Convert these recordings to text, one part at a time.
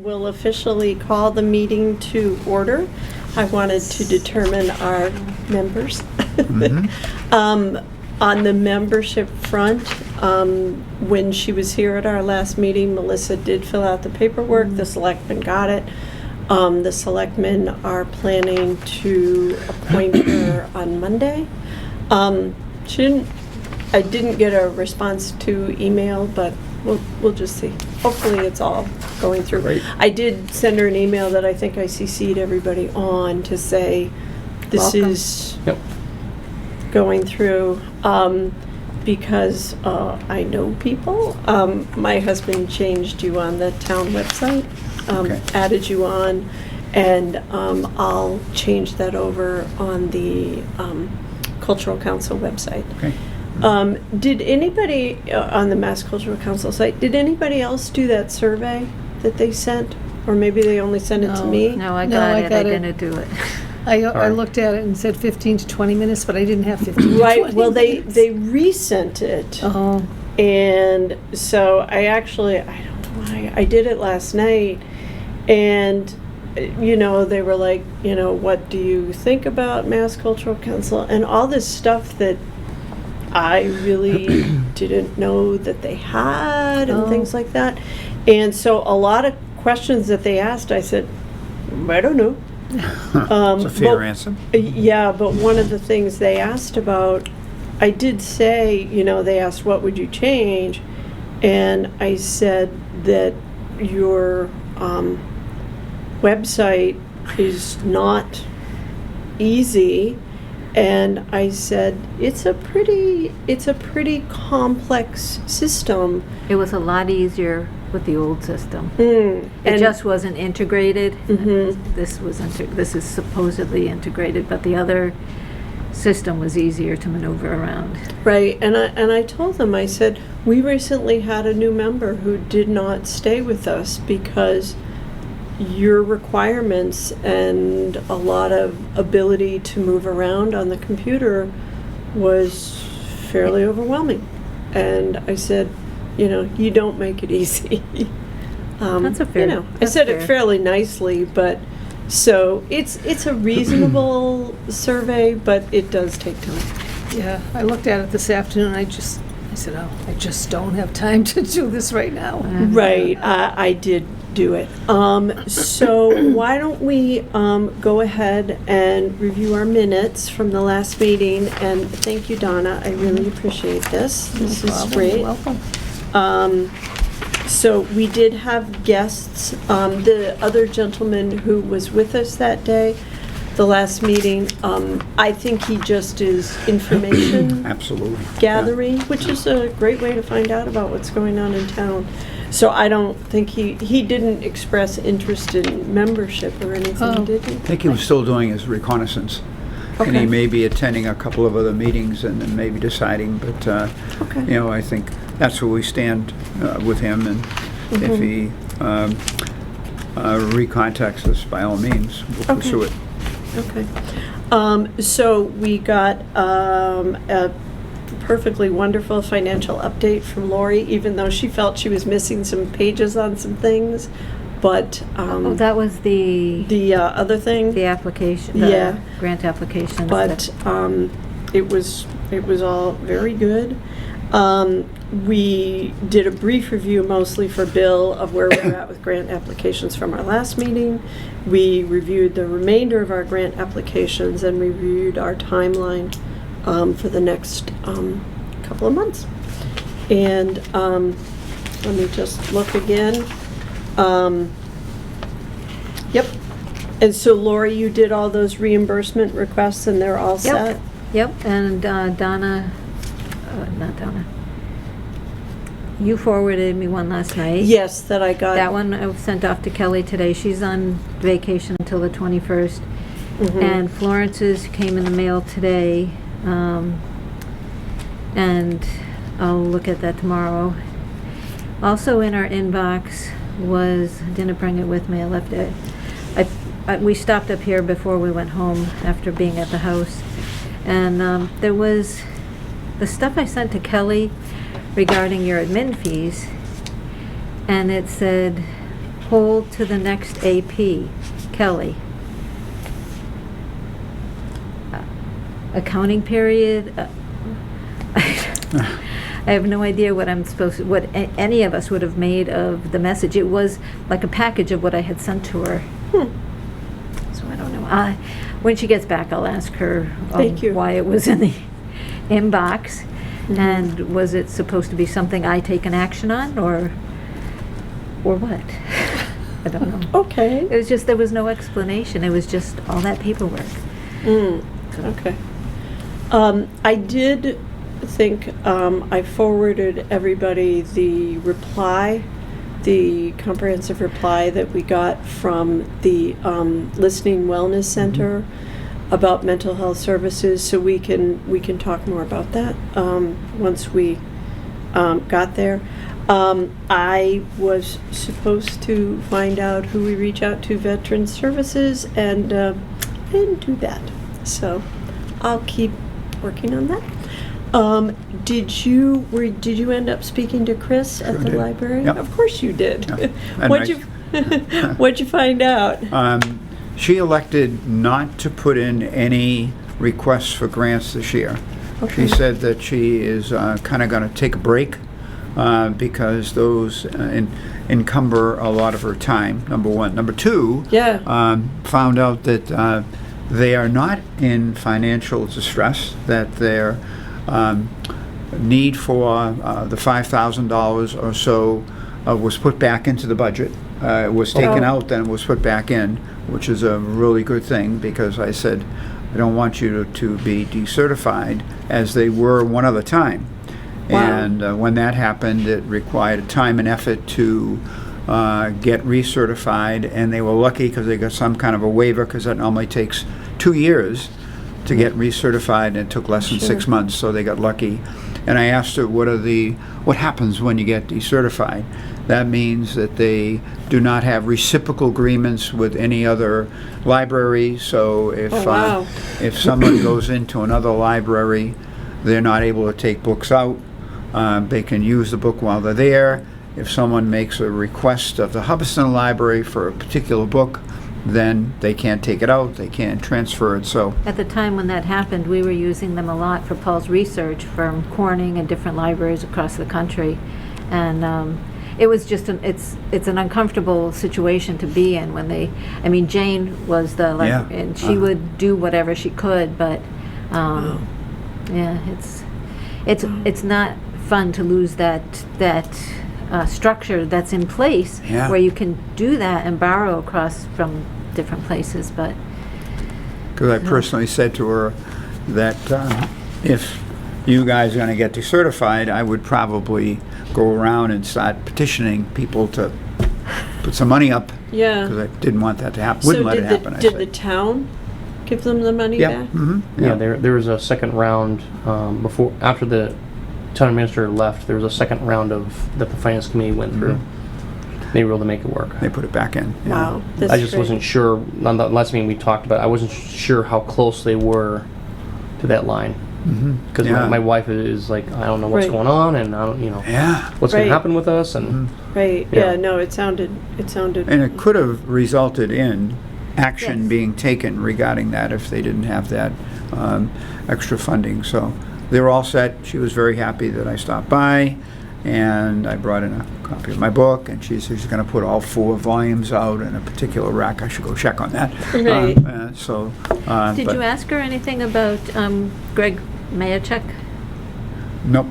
will officially call the meeting to order. I wanted to determine our members. On the membership front, when she was here at our last meeting, Melissa did fill out the paperwork. The selectmen got it. The selectmen are planning to appoint her on Monday. I didn't get a response to email, but we'll just see. Hopefully it's all going through. Right. I did send her an email that I think I CC'd everybody on to say this Welcome. is Yep. going through, because I know people. My husband changed you on the town website, Okay. added you on, and I'll change that over on the Cultural Council website. Okay. Did anybody, on the Mass Cultural Council site, did anybody else do that survey that they sent? Or maybe they only sent it to No. me? No, I No, got I it. I got it. didn't do it. I Alright. looked at it and said 15 to 20 minutes, but I didn't have 15 to 20 Right, well, minutes. they resent it. Oh, And so I don't know why, I did it last night, and, they were like, what do you think about Mass Cultural Council? And all this stuff that I really didn't know that they had, and Oh. things like that. And so a lot of questions that they asked, I said, I don't know. It's a fair but- answer. Yeah, but one of the things they asked about, I did say, they asked, what would you change? And I said that your website is not easy. And I said, it's a pretty complex system. It was a lot easier with the old system. Mm, It and- just wasn't integrated. Mhm. This is supposedly integrated, but the other system was easier to maneuver around. Right, and I told them, I said, we recently had a new member who did not stay with us because your requirements and a lot of ability to move around on the computer was fairly overwhelming. And I said, you don't make it easy. That's a fair- I that's said it fair. fairly nicely, but, so it's a reasonable survey, but it does take time. yeah, I looked at it this afternoon, I said, I just don't have time to do this right now. Right, I did do it. So why don't we go ahead and review our minutes from the last meeting? And thank you, Donna, I really appreciate this. This No is problem. great. Welcome. So we did have guests. The other gentleman who was with us that day, the last meeting, I think he just is information Absolutely. gathering, which is a great way to find out about what's going on in town. So I don't think he didn't express interest in membership or anything, Oh. did he? I think he was still doing his reconnaissance. And he Okay. may be attending a couple of other meetings and then maybe deciding, but, Okay. I think that's where we stand with him. And if he recontacts us, by all means, we'll Okay. pursue it. Okay. So we got a perfectly wonderful financial update from Lori, even though she felt she was missing some pages on some things. But Oh, that was the other thing, application, Yeah. the grant applications. but it was all very good. We did a brief review mostly for Bill of where we're at with grant applications from our last meeting. We reviewed the remainder of our grant applications and reviewed our timeline for the next couple of months. And let me just look again. Yep. And so Lori, you did all those reimbursement requests and they're all set? Yep, and Donna, not Donna, you forwarded me one last night. Yes, that I got. That one I sent off to Kelly today. She's on vacation until the 21st. Mhm. And Florence's came in the mail today, and I'll look at that tomorrow. Also in our inbox was, I didn't bring it with me, I left it. We stopped up here before we went home after being at the house. And there was the stuff I sent to Kelly regarding your admin fees. And it said, hold to the next AP, Kelly. Accounting period, I have no idea what I'm supposed to, what any of us would have made of the message. It was like a package of what I had sent to her. So I don't know. When she gets back, I'll ask her Thank you. why it was in the inbox. And was it supposed to be something I take an action on, or what? I don't know. Okay. It was just, there was no explanation. It was just all that paperwork. Okay. I did think I forwarded everybody the reply, the comprehensive reply that we got from the Listening Wellness Center about mental health services, so we can talk more about that once we got there. I was supposed to find out who we reach out to, Veterans Services, and I didn't do that. So I'll keep working on that. Did you end up speaking to Chris at Sure the did. library? Yep. Of course you did. Yeah. And What'd you find out? She elected not to put in any requests for grants this year. Okay. She said that she is kind of going to take a break because those encumber a lot of her time, number one. Number two, Yeah. found out that they are not in financial distress, that their need for the $5,000 or so was put back into the budget. It was taken out, then was put back in, which is a really good thing, because I said, I don't want you to be decertified, as they were one other time. Wow. And when that happened, it required time and effort to get recertified, and they were lucky because they got some kind of a waiver, because that normally takes 2 years to get recertified, and it took less than 6 months, so they got lucky. And I asked her, what happens when you get decertified? That means that they do not have reciprocal agreements with any other library, so if wow. if someone goes into another library, they're not able to take books out. They can use the book while they're there. If someone makes a request of the Hubbardston Library for a particular book, then they can't take it out, they can't transfer it, so. At the time when that happened, we were using them a lot for Paul's research from Corning and different libraries across the country. And it was just, it's an uncomfortable situation to be in when Jane was the librarian, and she would do whatever she could, but yeah, it's not fun to lose that structure that's in place where you can do that and borrow across from different places, but Because I personally said to her that if you guys are going to get decertified, I would probably go around and start petitioning people to put some money up, Yeah. because I didn't want that to happen. So Wouldn't let it happen, I did the said. town give them the money Yeah, back? mm-hmm, Yeah, there was a second round after the town administrator left. There was a second round that the finance committee went through. They were able to make it work. They put it back in. yeah. Wow. That's I just great. wasn't sure. On the last meeting we talked about, I wasn't sure how close they were to that line, because Yeah. my wife is like, I don't know what's Right. going on, and I don't, Yeah. what's going Right. to happen with us, and Right, Yeah. yeah, no, it sounded. And it could have resulted in action Yes. being taken regarding that if they didn't have that extra funding. So they were all set. She was very happy that I stopped by, and I brought in a copy of my book, and she said she's going to put all 4 volumes out in a particular rack. I should go check on that. Right. did but you ask her anything about Greg Mayachek? Nope.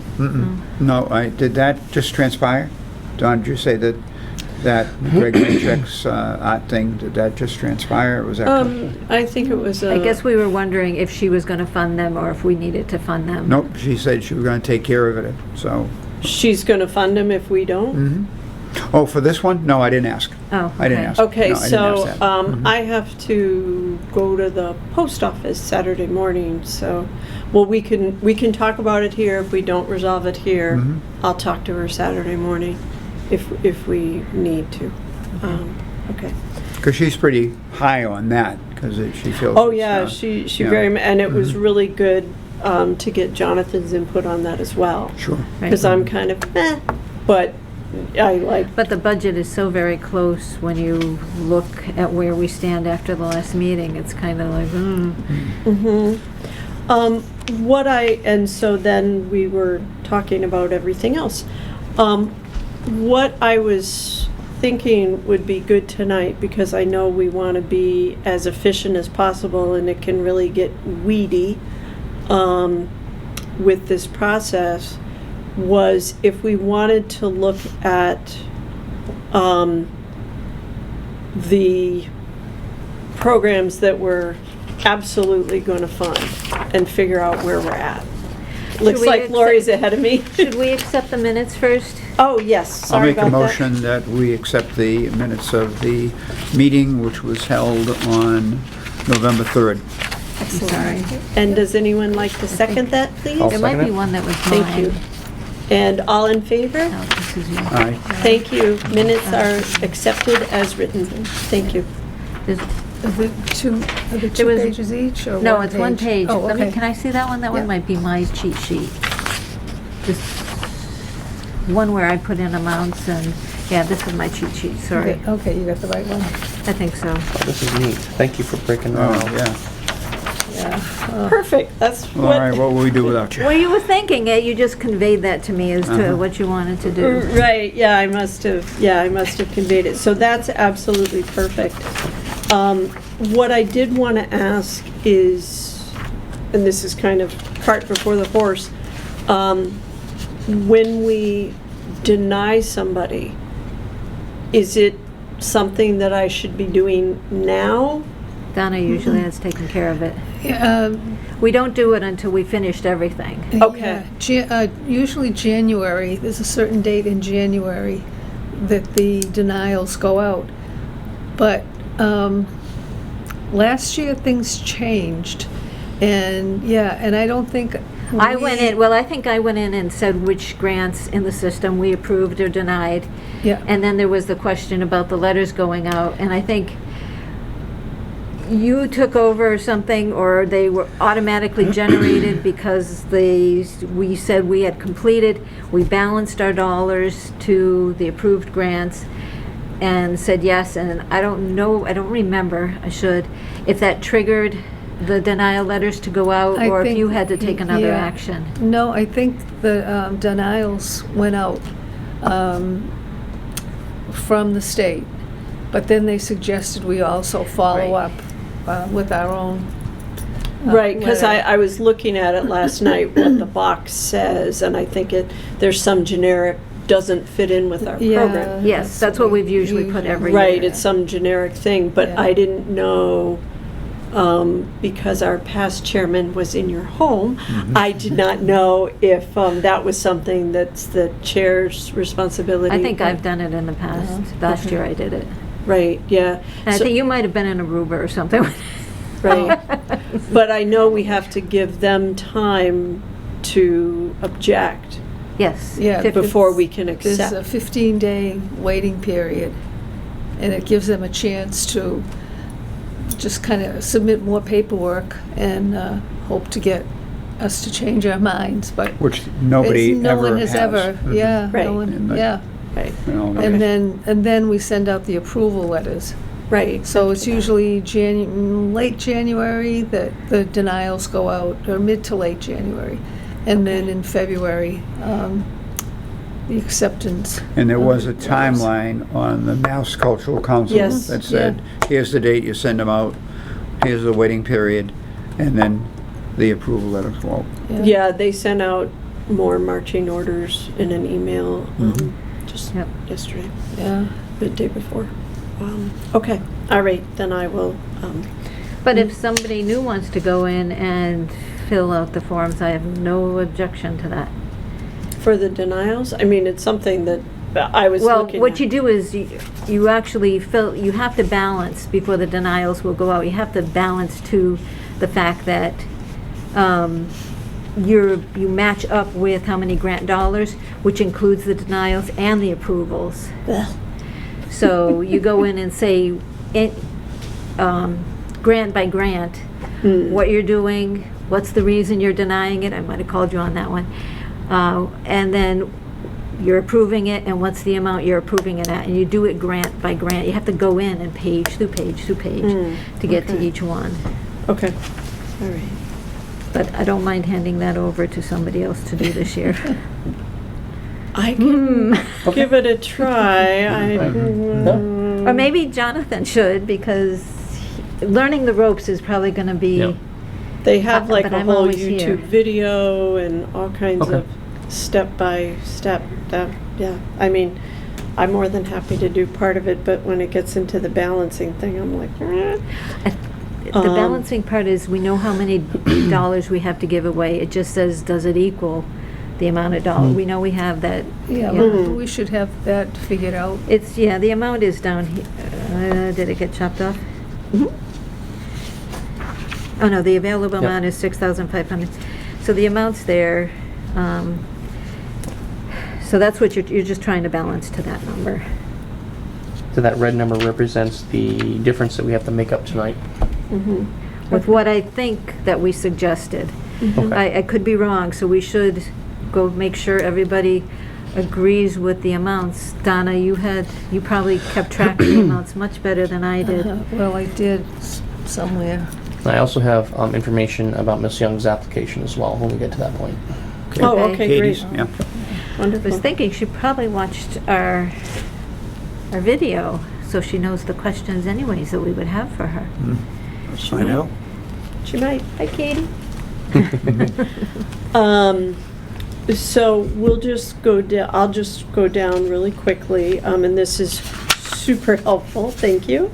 No, did that just transpire? Don, did you say that Greg Maycheck's art thing, did that just transpire, or was that? I think it was. I guess we were wondering if she was going to fund them or if we needed to fund them. Nope, she said she was going to take care of it, so. She's going to fund them if we don't. Oh, for this one? No, I didn't ask. Oh, I didn't okay. ask. Okay, No, I didn't so ask that. I have to go to the post office Saturday morning. So, well, we can talk about it here. If we don't resolve it here, I'll talk to her Saturday morning, if we need to. Okay. Because she's pretty high on that, because she feels. Oh it's, yeah, she yeah. very and it was really good to get Jonathan's input on that as well. Sure. Right. Because I'm kind of but I like, But the budget is so very close when you look at where we stand after the last meeting. It's kind of like, and so then we were talking about everything else. What I was thinking would be good tonight, because I know we want to be as efficient as possible, and it can really get weedy with this process, was if we wanted to look at the programs that we're absolutely going to fund and figure out where we're at. Looks we like accept- Lori's ahead of me. should we accept the minutes first? Oh, yes, I'll sorry make a about that. motion that we accept the minutes of the meeting, which was held on November 3rd. Sorry. And does anyone like to second that, please? I'll There might second be it. one that was mine. Thank you. And all in favor? Oh, this is you. Aye. Thank you. Minutes are accepted as written. Thank you. There's- Are the two There was- pages each, or No, one it's one page. Oh, Let me, okay. can I see that one? That Yeah. one might be my cheat sheet. This one where I put in amounts and, yeah, this is my cheat sheet, sorry. Okay, you got the right one. I think so. Oh, this is neat. Thank you for breaking that Oh, out. yeah. Yeah. Perfect. That's All right, what will we do without you? Well, you were thinking it, you just conveyed that to me as to Uh-huh. what you wanted to do. Right, yeah, I must have conveyed it. So that's absolutely perfect. What I did want to ask is, and this is kind of cart before the horse, when we deny somebody, is it something that I should be doing now? Donna usually has taken care of it. Yeah, We don't do it until we finished everything. Okay. Usually January, there's a certain date in January that the denials go out. But last year, things changed. And, yeah, and I don't think. I went in, well, I think I went in and said which grants in the system we approved or denied. Yeah. And then there was the question about the letters going out, and I think you took over or something, or they were automatically generated because we said we had completed, we balanced our dollars to the approved grants and said yes, and I don't know, I don't remember, I should, if that triggered the denial letters to go out, I or if think- you had to take another yeah. action. No, I think the denials went out from the state, but then they suggested we also follow Right. up with our own. Right, because letter. I was looking at it last night, what the box says, and I think there's some generic, doesn't fit in with our program. Yes, that's what we've usually put every Right, year. it's some generic thing, but Yeah. I didn't know, because our past chairman was in your home, I did not know if that was something that's the chair's responsibility. I think I've done it in the past. Last okay. year I did it. Right, yeah. And I So- think you might have been in Aruba or something. Right. But I know we have to give them time to object Yes. Yeah, before we can There's a accept. 15-day waiting period, and it gives them a chance to just kind of submit more paperwork and hope to get us to change our minds, but Which nobody no ever one has ever, Mhm. yeah, Right. no one, And the- yeah. Right, You know, Okay. And then we send out the approval letters. right. So it's usually late January that the denials go out, or mid to late January. And then in February, the acceptance. And there was a of letters. timeline on the Mass Cultural Council Yes. that said, here's the date you send them out, here's the waiting period, and then the approval letters go out. Yeah, they sent out more marching orders in an email just Yep. yesterday, Yeah. the day before. Okay, all right, then I will, But if somebody new wants to go in and fill out the forms, I have no objection to that. for the denials, I mean, it's something that I was Well, looking what at. you do is you actually you have to balance before the denials will go out. You have to balance to the fact that you match up with how many grant dollars, which includes the denials and the approvals. Ugh. So you go in and say, grant by grant, what you're doing, what's the reason you're denying it. I might have called you on that one. And then you're approving it, and what's the amount you're approving it at, and you do it grant by grant. You have to go in and page through page through page to get to okay. each one. Okay, all right. But I don't mind handing that over to somebody else to do this year. I can Okay. give it a try. Or maybe Jonathan should, because learning the ropes is probably gonna be, Yep. They have like But a I'm whole always here. YouTube video and all kinds Okay. of step by step. Yeah, I mean, I'm more than happy to do part of it, but when it gets into the balancing thing, I'm like, the balancing part is, we know how many dollars we have to give away. It just says, does it equal the amount of dollars? We know we have that. Yeah, Mhm. we should have that figured out. It's, yeah, the amount is down here. Did it get chopped off? Oh, no, the available Yep. amount is 6,500. So the amount's there. So that's what you're just trying to balance to that number. So that red number represents the difference that we have to make up tonight. With what I think that we suggested. Okay. I could be wrong, so we should go make sure everybody agrees with the amounts. Donna, you probably kept track of the amounts much better than I did. Well, I did somewhere. I also have information about Miss Young's application as well when we get to that point. oh, Okay. okay, Katie's, great. yeah. I was Wonderful. thinking she probably watched our video, so she knows the questions anyways that we would have for her. Let's find out. She might. Hi, Katie. So we'll just go down, I'll just go down really quickly, and this is super helpful, thank you.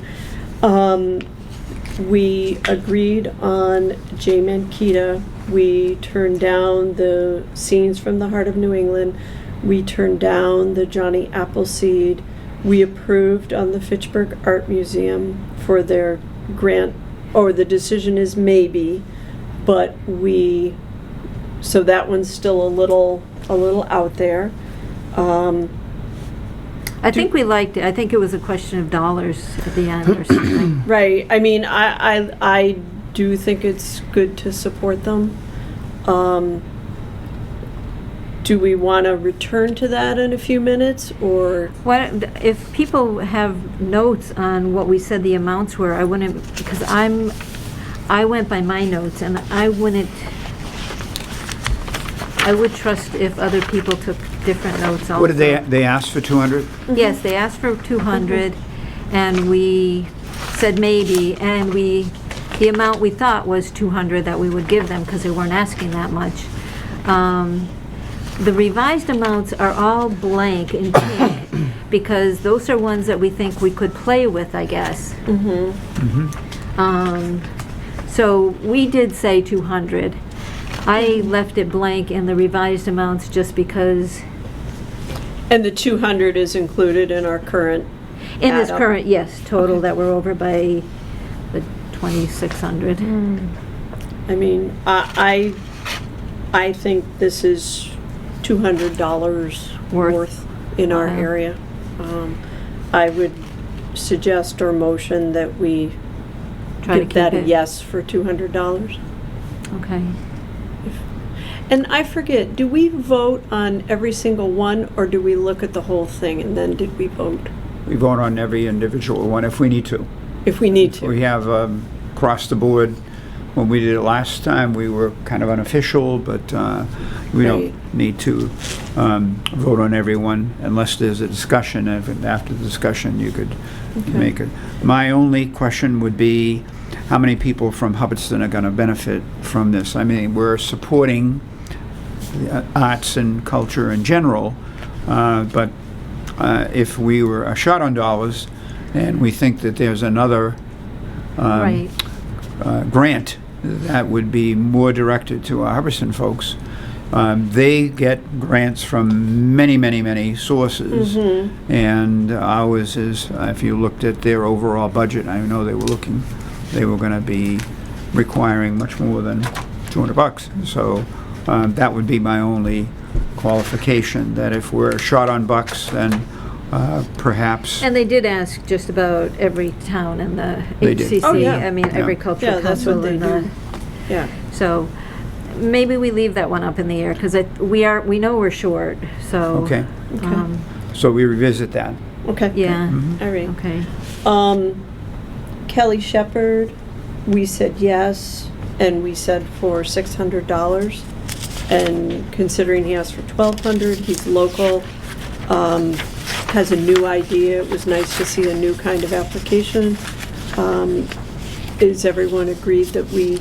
We agreed on Jay Mankita. We turned down the Scenes from the Heart of New England. We turned down the Johnny Appleseed. We approved on the Fitchburg Art Museum for their grant, or the decision is maybe, but so that one's still a little out there. I think we liked it. I think it was a question of dollars at the end or something. Right, I mean, I do think it's good to support them. Do we want to return to that in a few minutes, or? If people have notes on what we said the amounts were, I wouldn't, because I went by my notes, and I would trust if other people took different notes also. What did they ask for 200? Yes, they asked for 200, and we said maybe, and the amount we thought was 200 that we would give them, because they weren't asking that much. The revised amounts are all blank in pink, because those are ones that we think we could play with, I guess. So we did say 200. I left it blank in the revised amounts just because, And the 200 is included in our current in this add-up. current, yes, total that we're over by the 2,600. I mean, I think this is $200 worth in our Wow. area. I would suggest or motion that we Try to give that keep a it. yes for $200. Okay. And I forget, do we vote on every single one, or do we look at the whole thing and then did we vote? We vote on every individual one if we need to. If we need to. We have across the board. When we did it last time, we were kind of unofficial, but we Right. don't need to vote on everyone unless there's a discussion. After the discussion, you could make it. My only question would be, how many people from Hubbardston are going to benefit from this? I mean, we're supporting the arts and culture in general, but if we were short on dollars and we think that there's another Right. grant that would be more directed to our Hubbardston folks, they get grants from many, many, many sources, and ours is, if you looked at their overall budget, I know they were going to be requiring much more than $200. So that would be my only qualification, that if we're short on bucks, then perhaps. And they did ask just about every town in the They did. HCC. Oh, yeah. I mean, Yeah. agricultural Yeah, that's what council they and the, do. Yeah. so maybe we leave that one up in the air, because we know we're short, so. Okay, Okay. so we revisit that. Okay. Yeah, All right. okay. Kelly Shepherd, we said yes, and we said for $600. And considering he asked for $1,200, he's local, has a new idea. It was nice to see a new kind of application. Is everyone agreed that we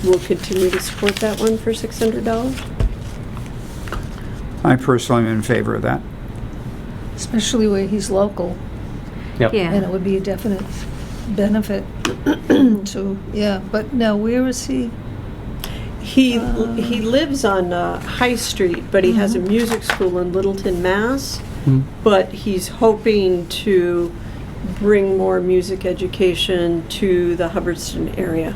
will continue to support that one for $600? I personally am in favor of that. Especially where he's local, Yep. and it Yeah, would be a definite benefit to, yeah, but now where is he? He lives on High Street, but he has a music school in Littleton, Mass. Mhm. But he's hoping to bring more music education to the Hubbardston area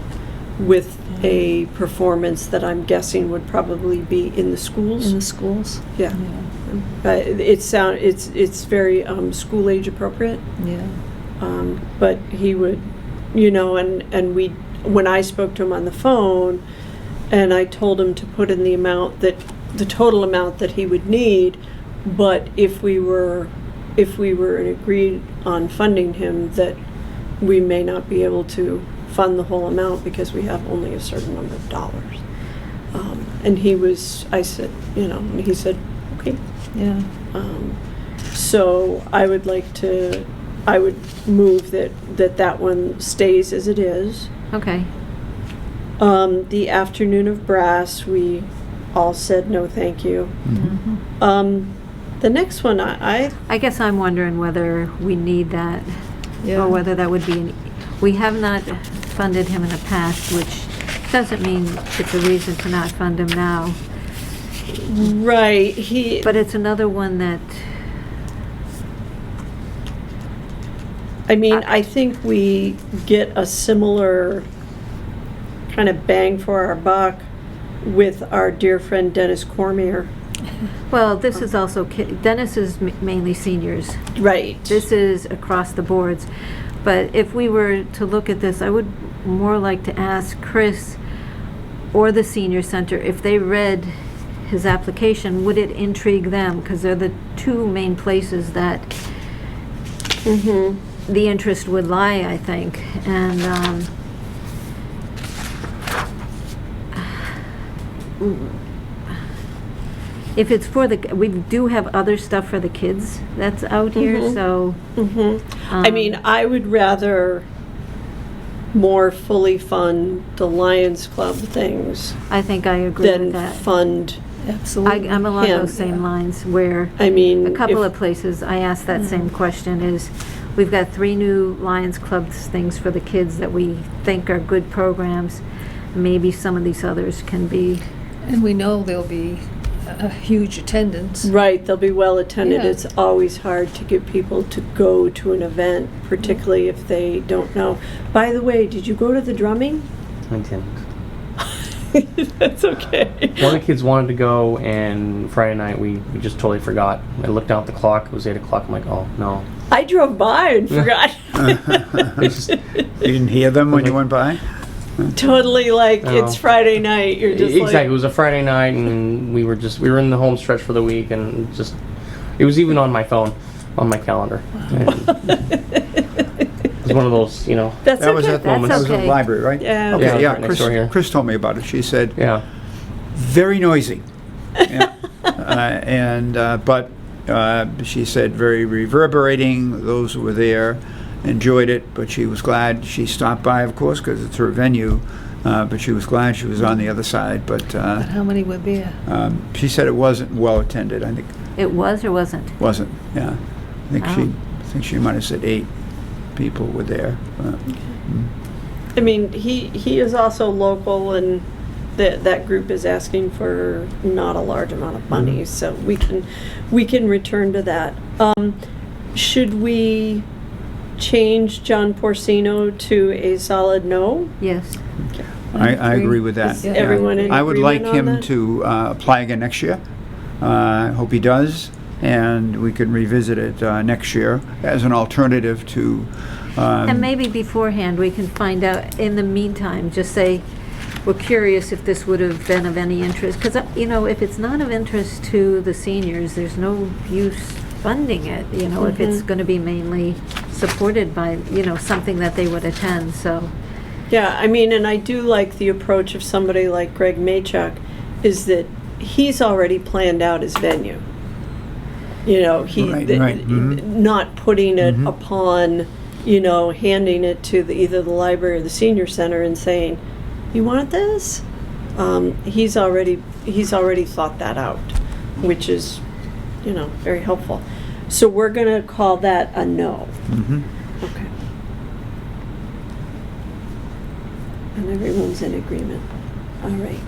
with a performance that I'm guessing would probably be in the schools. In the schools? Yeah. It's very school age appropriate. Yeah. But he would, and when I spoke to him on the phone, and I told him to put in the total amount that he would need, but if we were agreed on funding him, that we may not be able to fund the whole amount because we have only a certain number of dollars. And I said, and he said, okay. Yeah. So I would move that one stays as it is. okay. The Afternoon of Brass, we all said no, thank you. The next one, I I guess I'm wondering whether we need that, Yeah. or whether that would be, we have not funded him in the past, which doesn't mean it's a reason to not fund him now. right, But it's another one that, I think we get a similar kind of bang for our buck with our dear friend Dennis Cormier. well, this is also, Dennis is mainly seniors. Right. This is across the boards. But if we were to look at this, I would more like to ask Chris or the senior center, if they read his application, would it intrigue them? Because they're the two main places that the interest would lie, I think. And if it's for we do have other stuff for the kids that's out here, so. I would rather more fully fund the Lions Club things I think I agree than with that. fund, Absolutely. I'm along him. those same lines, where a a couple if- of places I asked that same question is, we've got 3 new Lions Clubs things for the kids that we think are good programs. Maybe some of these others can be, And we know there'll be a huge attendance. Right, they'll be well attended. Yeah. It's always hard to get people to go to an event, particularly if they don't know. By the way, did you go to the drumming? I didn't. That's okay. One of the kids wanted to go, and Friday night we just totally forgot. I looked down at the clock. It was 8 o'clock. I'm like, oh no. I drove by and forgot. It's just, You didn't hear them when you went by? Totally like, No. it's Friday night, you're just exactly. It like, was a Friday night, and we were in the home stretch for the week, and it was even on my phone, on my calendar. And it was one of those, that's That was okay. at That's that was at the okay. library, right? Yeah. Okay, Yeah, yeah, right next door here. Chris told me about it. She said, yeah. very noisy. Yeah. But she said very reverberating. Those who were there enjoyed it, but she was glad she stopped by, of course, because it's her venue. But she was glad she was on the other side. But But how many were there? she said it wasn't well attended. I think it was or wasn't? wasn't. Yeah, I think Oh. she might have said 8 people were there. He is also local, and that group is asking for not a large amount of money, so we can return to that. Should we change John Porcino to a solid no? Yes. I agree with that. Is everyone in I would like agreement on him that? to apply again next year. I hope he does, and we can revisit it next year as an alternative to. And maybe beforehand, we can find out, in the meantime, just say, were curious if this would have been of any interest, because, you know, if it's not of interest to the seniors, there's no use funding it, you know, if it's going to be mainly supported by, you know, something that they would attend, so. Yeah, I mean, and I do like the approach of somebody like Greg Maychuk, is that he's already planned out his venue. You know, Right, not putting it upon, you know, handing it to either the library or the senior center and saying, "You want this?" He's already thought that out, which is, you know, very helpful. So we're gonna call that a no. Okay. And everyone's in agreement. All right.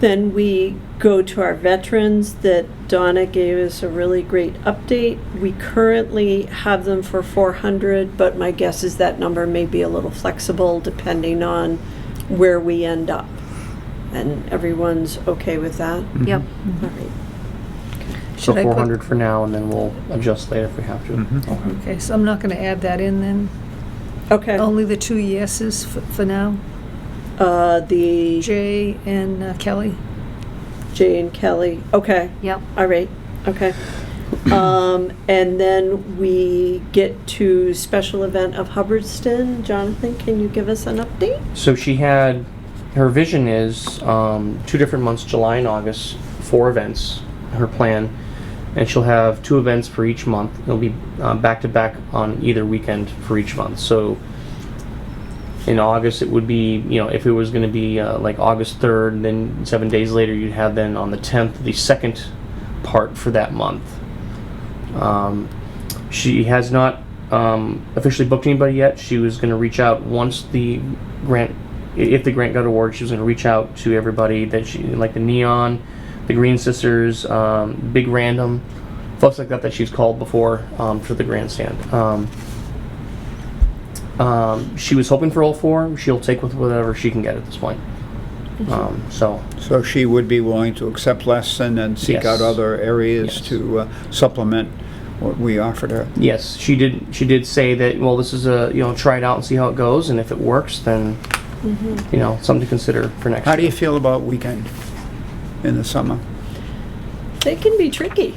Then we go to our veterans that Donna gave us a really great update. We currently have them for 400, but my guess is that number may be a little flexible depending on where we end up. And everyone's okay with that? Yep. All right. So Should I put- 400 for now, and then we'll adjust later if we have to. Okay. Okay, so I'm not gonna add that in then? Okay. Only the 2 yeses for now? The Jay and Kelly? Jay and Kelly. Okay. Yep. All right. Okay. And then we get to special event of Hubbardston. Jonathan, can you give us an update? So she had, her vision is 2 different months, July and August, 4 events, her plan. And she'll have 2 events for each month. It'll be back to back on either weekend for each month. So in August, it would be, you know, if it was going to be like August 3rd, then 7 days later, you'd have then on the 10th, the second part for that month. She has not officially booked anybody yet. She was going to reach out once the grant, if the grant got awarded, she was going to reach out to everybody that she, like the Neon, the Green Sisters, Big Random, folks like that she's called before for the grandstand. She was hoping for all 4. She'll take with whatever she can get at this point. So So she would be willing to accept less and then seek Yes. out other areas Yes. to supplement what we offered her. yes, she did say that, well, this is a, you know, try it out and see how it goes, and if it works, then you know, something to consider for next How do you year. feel about weekend in the summer? They can be tricky.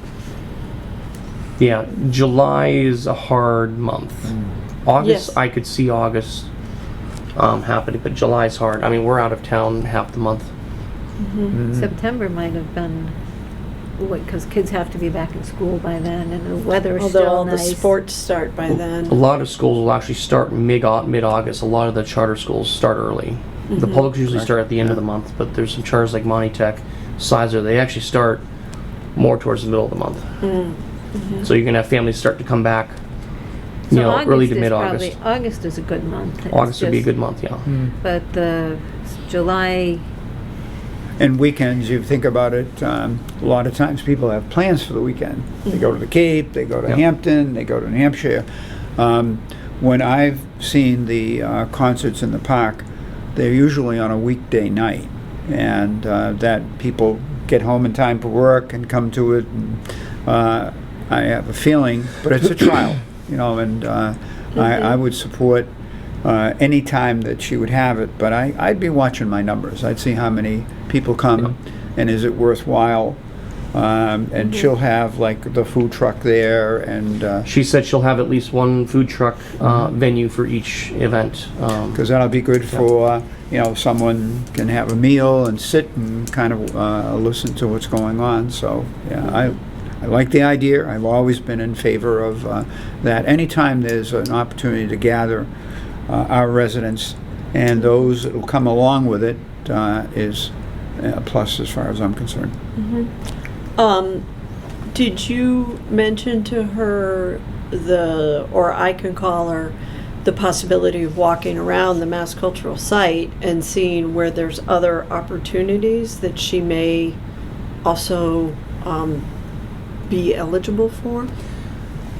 Yeah, July is a hard month. August, Yes. I could see August happening, but July's hard. I mean, we're out of town half the month. September might have been, because kids have to be back in school by then, and the weather's Although still all the nice. sports start by A then. lot of schools will actually start mid-August. A lot of the charter schools start early. The publics usually start at the end of the month, but there's some charters like Monty Tech, Sizer, they actually start more towards the middle of the month. So you're gonna have families start to come back, you So know, August early to is mid-August. probably- August is a good month. It's August would be a just- good month, yeah. But the July, And weekends, you think about it, a lot of times people have plans for the weekend. They go to the Cape, they go to Yep. Hampton, they go to New Hampshire. When I've seen the concerts in the park, they're usually on a weekday night, and that people get home in time for work and come to it. And, I have a feeling, but it's a trial, you know, and I would support any time that she would have it, but I'd be watching my numbers. I'd see how many people come, and is it worthwhile? And she'll have like the food truck there, and She said she'll have at least one food truck venue for each event. because that'll be good for you know, someone can have a meal and sit and kind of listen to what's going on. So yeah, I like the idea. I've always been in favor of that. Anytime there's an opportunity to gather our residents and those that will come along with it is a plus as far as I'm concerned. Did you mention to her or I can call her, the possibility of walking around the Mass Cultural Site and seeing where there's other opportunities that she may also be eligible for?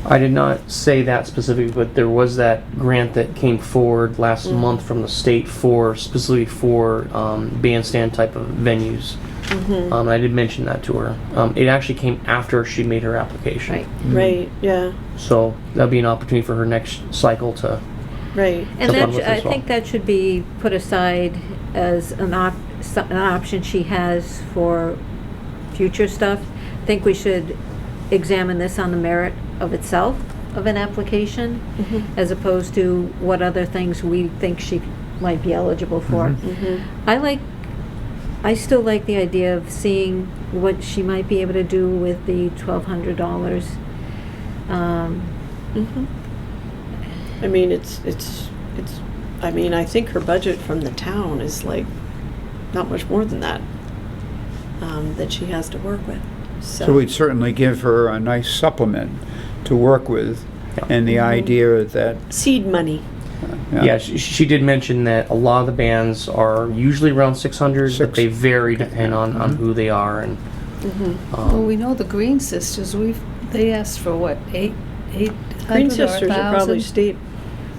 I did not say that specifically, but there was that grant that came forward last month from the state for, specifically for bandstand type of venues. I did mention that to her. It actually came after she made her application. right. Right, yeah. So that'd be an opportunity for her next cycle to Right. And Someone that, with I as well. think that should be put aside as an option she has for future stuff. I think we should examine this on the merit of itself, of an application, as opposed to what other things we think she might be eligible for. I still like the idea of seeing what she might be able to do with the $1,200. I mean, I mean, I think her budget from the town is like not much more than that, that she has to work with. So we'd certainly give her a nice supplement to work with, Yeah. and the idea that, Seed money. Yeah, she did mention that a lot of the bands are usually around 600, but Six. they vary depending on who they are. And Well, we know the Green Sisters, they asked for what, 800 Green or Sisters are probably 1,000? steep.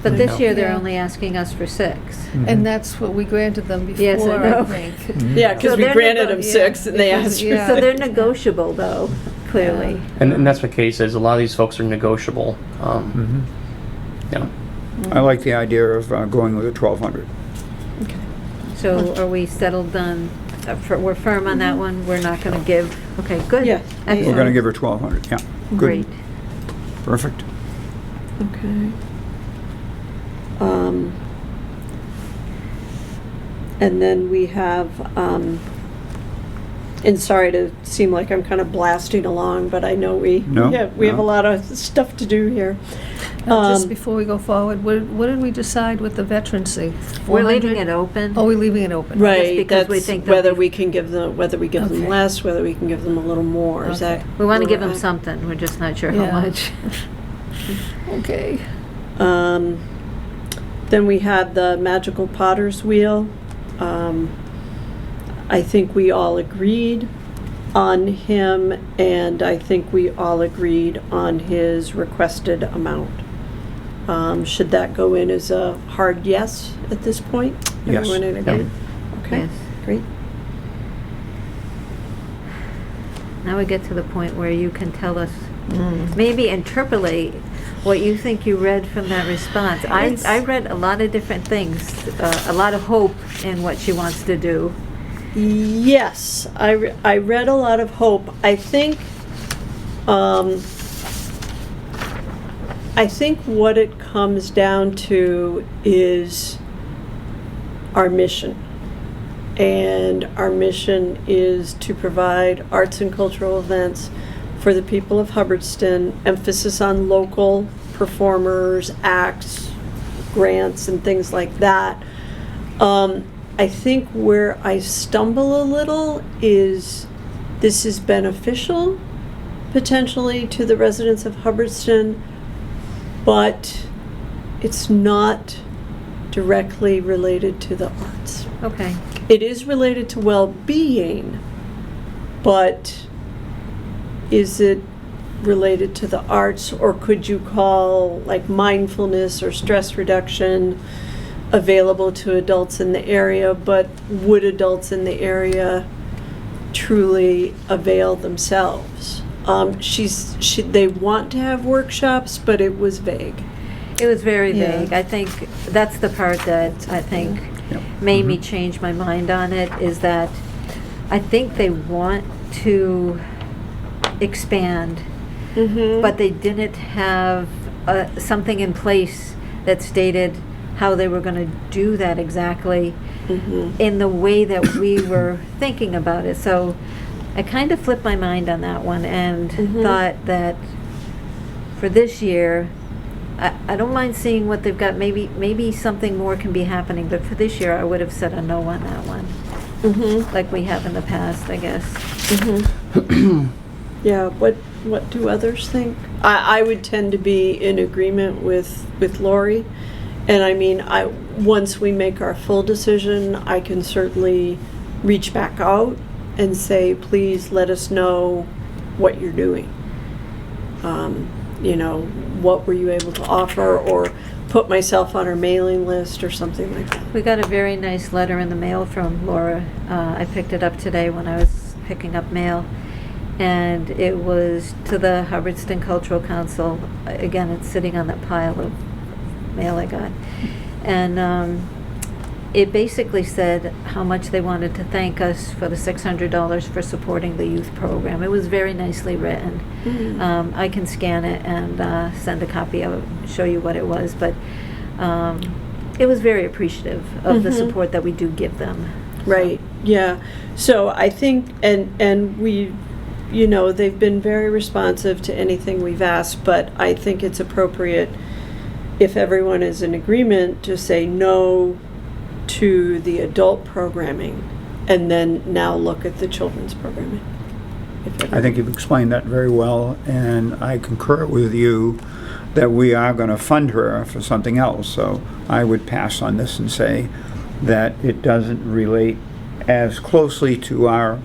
But this know. year, they're Yeah. only asking us for 6. And that's what we granted them before, Yes, I know. I think. Yeah, because So we they're granted nego- them 6 and they because- asked for yeah. So they're negotiable, though, clearly. and that's what Kay says. A lot of these folks are negotiable. Yeah. I like the idea of going with a 1,200. So are we settled on, we're firm on that one? We're not going to give, okay, good. Yeah. We're Excellent. going to give her 1,200, yeah. Good. Great. Perfect. Okay. And then we have, and sorry to seem like I'm kind of blasting along, but I know we No, have no. a lot of stuff to do here. Just Um, before we go forward, what did we decide with the veterancy? We're 400? leaving it open. Oh, we're leaving it open. Right, because we that's think they'll whether be- we can give them, whether we give them Okay. less, whether we can give them a little more, is Okay. that? We want to give where them we're at? something, we're just not sure Yeah. how much. Okay. Then we have the Magical Potter's Wheel. I think we all agreed on him, and I think we all agreed on his requested amount. Should that go in as a hard yes at this point? Yes. Everyone in agreement? Okay, Yes. great. Now we get to the point where you can tell us, maybe interpolate what you think you read from that response. I read a lot of different things, a lot of hope in what she wants to do. Yes, I read a lot of hope. I think what it comes down to is our mission. And our mission is to provide arts and cultural events for the people of Hubbardston, emphasis on local performers, acts, grants, and things like that. I think where I stumble a little is this is beneficial potentially to the residents of Hubbardston, but it's not directly related to the arts. Okay. It is related to well-being, but is it related to the arts, or could you call like mindfulness or stress reduction available to adults in the area, but would adults in the area truly avail themselves? They want to have workshops, but it was vague. It was very Yeah. vague. I think that's the part that I think Yep. made me change my mind on it, is that I think they want to expand, but they didn't have something in place that stated how they were going to do that exactly in the way that we were thinking about it. So I kind of flipped my mind on that one and thought that for this year, I don't mind seeing what they've got. Maybe something more can be happening, but for this year, I would have said a no on that one, like we have in the past, I guess. Yeah, what do others think? I would tend to be in agreement with Lori. And I mean, once we make our full decision, I can certainly reach back out and say, please let us know what you're doing. You know, what were you able to offer, or put myself on her mailing list or something like that. We got a very nice letter in the mail from Laura. I picked it up today when I was picking up mail. And it was to the Hubbardston Cultural Council. Again, it's sitting on that pile of mail I got. And it basically said how much they wanted to thank us for the $600 for supporting the youth program. It was very nicely written. I can scan it and send a copy of it, show you what it was, but it was very appreciative of the support that we do give them. Right, yeah. So I think, and we, you know, they've been very responsive to anything we've asked, but I think it's appropriate, if everyone is in agreement, to say no to the adult programming and then now look at the children's programming. I think you've explained that very well, and I concur with you that we are going to fund her for something else. So I would pass on this and say that it doesn't relate as closely to our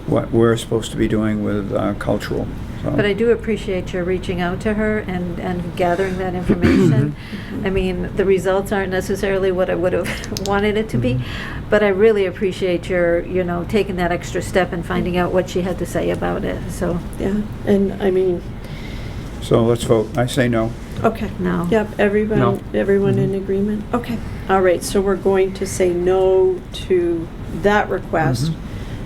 what we're supposed to be doing with cultural. So. But I do appreciate your reaching out to her and gathering that information. I mean, the results aren't necessarily what I would have wanted it to be, but I really appreciate your, you know, taking that extra step and finding out what she had to say about it, so. Yeah, and I mean, So let's vote. I say no. okay. No. Yep, everyone in agreement? Okay. All right, so we're going to say no to that request.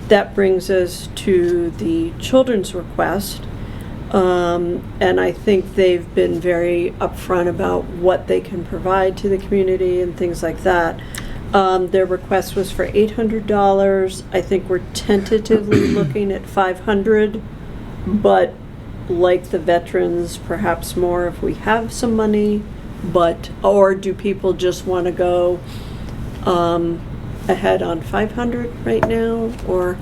That brings us to the children's request. And I think they've been very upfront about what they can provide to the community and things like that. Their request was for $800. I think we're tentatively looking at $500, but like the veterans, perhaps more if we have some money. But, or do people just want to go ahead on 500 right now? Or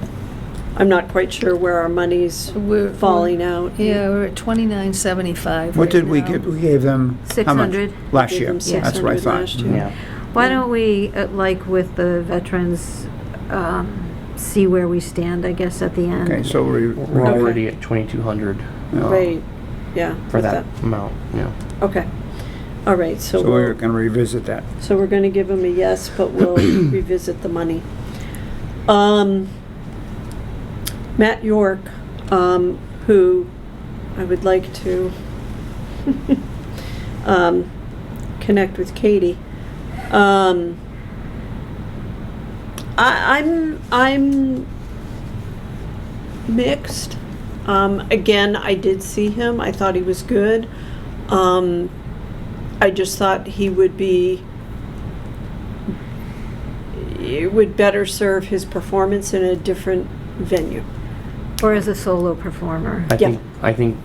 I'm not quite sure where our money's falling out. Yeah, we're at $29.75 What right did we now. give? We gave them how much? 600. Last Gave year. them That's what I 600 thought. last year. Yeah. Why don't we, like with the veterans, see where we stand, I guess, at the end? Okay, so We're Okay. already at 2,200 Right, yeah. for with that amount, yeah. Okay. All right, so So we're we're, going to revisit that. so we're going to give them a yes, but we'll revisit the money. Matt York, who I would like to connect with Katie. I'm mixed. Again, I did see him. I thought he was good. I just thought he would be, it would better serve his performance in a different venue. Or as a solo performer? I think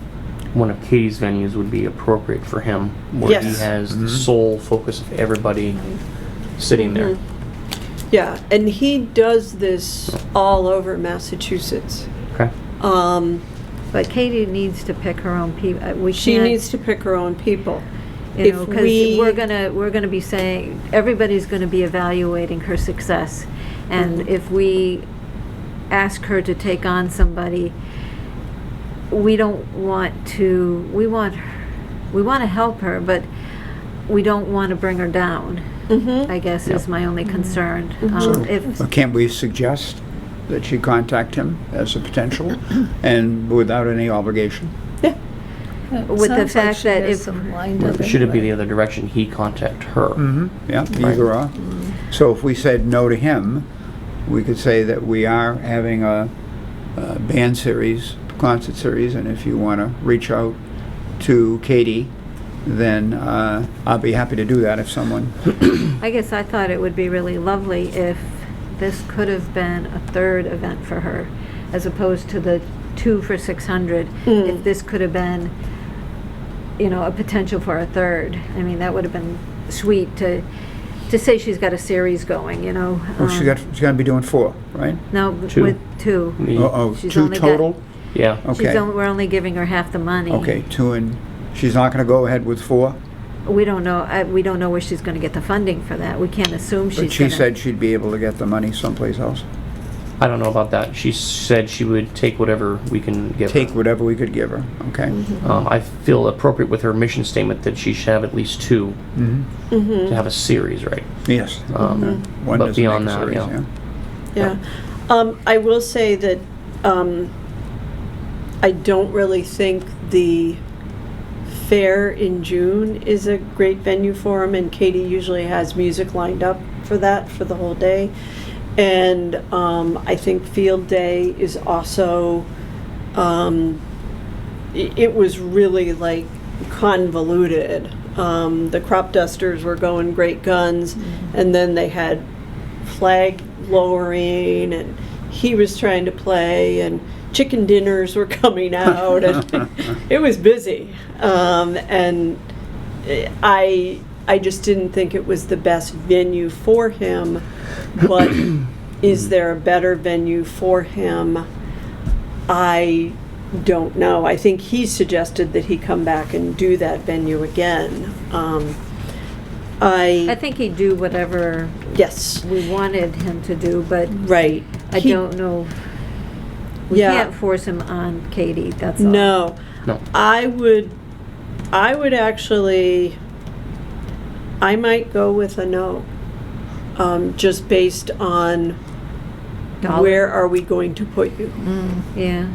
one of Katie's venues would be appropriate for him, where he Yes. has the sole focus of everybody sitting there. Yeah, and he does this all over Massachusetts. Okay. But Katie needs to pick her own people. We She can't, needs to pick her own people. you know, if because we- we're gonna be saying, everybody's gonna be evaluating her success. And if we ask her to take on somebody, we don't want to, we want to help her, but we don't want to bring her down, I guess is my only concern. If, But can't we suggest that she contact him as a potential and without any obligation? Yeah, Yeah, it with the sounds like fact she that has if- some lined up Should it be anyway. the other direction, he contact her? Yeah, either or. So if we said no to him, we could say that we are having a band series, concert series, and if you want to reach out to Katie, then I'll be happy to do that if someone. I guess I thought it would be really lovely if this could have been a third event for her, as opposed to the 2 for 600. If this could have been, you know, a potential for a third. I mean, that would have been sweet to say she's got a series going, you know. Oh, she's going to be doing 4, right? No, 2. with 2. Oh, She's 2 only got- total? Yeah. Okay. We're only giving her half the money. Okay, 2, and she's not going to go ahead with 4? We don't know, we don't know where she's gonna get the funding for that. We can't assume she's But she gonna. said she'd be able to get the money someplace else. I don't know about that. She said she would take whatever we can give Take her. whatever we could give her, okay? I feel appropriate with her mission statement that she should have at least 2 to have a series, right? Yes. One One but doesn't beyond make a that, series, yeah. yeah. I will say that I don't really think the fair in June is a great venue for him, and Katie usually has music lined up for that for the whole day. And I think Field Day is also, it was really like convoluted. The crop dusters were going great guns, and then they had flag lowering, and he was trying to play, and chicken dinners were coming out, and it was busy. And I just didn't think it was the best venue for him, but is there a better venue for him? I don't know. I think he suggested that he come back and do that venue again. I think he'd do whatever Yes, we wanted him to do, but right. I He- don't know. We Yeah. can't force him on Katie, that's all. No, No. I would actually, I might go with a no, just based on Dollar. where are we going to put you? Yeah.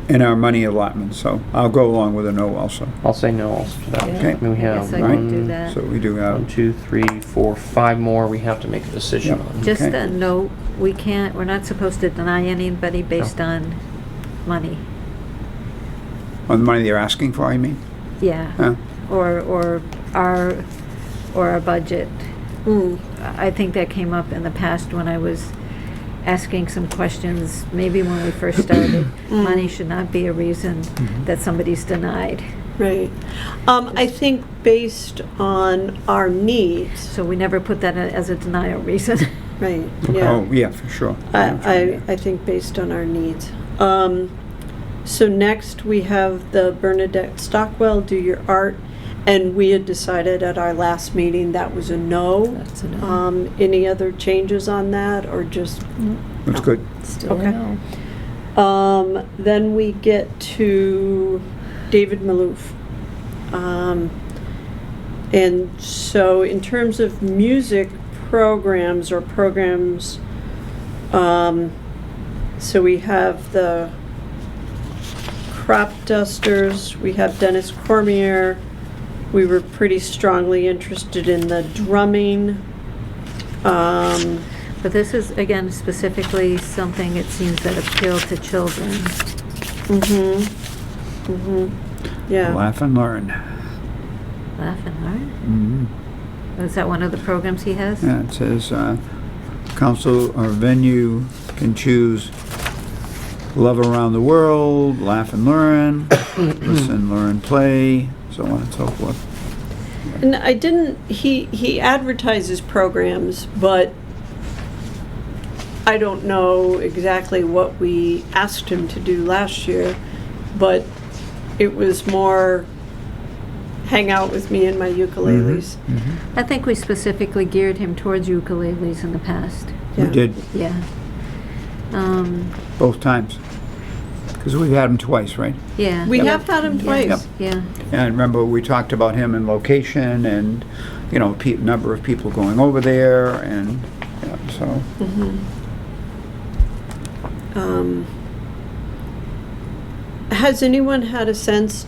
in our money allotment, so I'll go along with a no also. I'll say no also to that. Yeah. I mean, we I have guess I could do that. So we do one, have, 2, 3, 4, 5 more we have to make a decision Yep. on. Just Okay. a note, we're not supposed to deny anybody based on money. on the money they're asking for, I mean? Yeah. Huh? Or our budget. Mm. I think that came up in the past when I was asking some questions, maybe when we first started. Money should not be a reason that somebody's denied. Right. I think based on our needs, So we never put that as a denial reason. right, Oh, yeah. yeah, for sure. Yeah. I think based on our needs. So next we have the Bernadette Stockwell Do Your Art, and we had decided at our last meeting that was a no. That's a no. Any other changes on that, or just? That's good. Still Okay. a no. Then we get to David Malouf. And so in terms of music programs or programs, so we have the Crop Dusters, we have Dennis Cormier. We were pretty strongly interested in the drumming. But this is, again, specifically something, it seems, that appealed to children. Yeah. Laugh and learn. Laugh and learn? Is that one of the programs he has? Yeah, it says, council or venue can choose Love Around the World, Laugh and Learn, Listen, Learn, Play, so on and so forth. And I didn't, he advertises programs, but I don't know exactly what we asked him to do last year, but it was more hang out with me and my ukuleles. I think we specifically geared him towards ukuleles in the past. We Yeah. did, Yeah. both times. Because we've had him twice, right? Yeah. We have had him twice. Yep. Yeah. And remember, we talked about him in location and, you know, number of people going over there, and, yeah, so. Has anyone had a sense,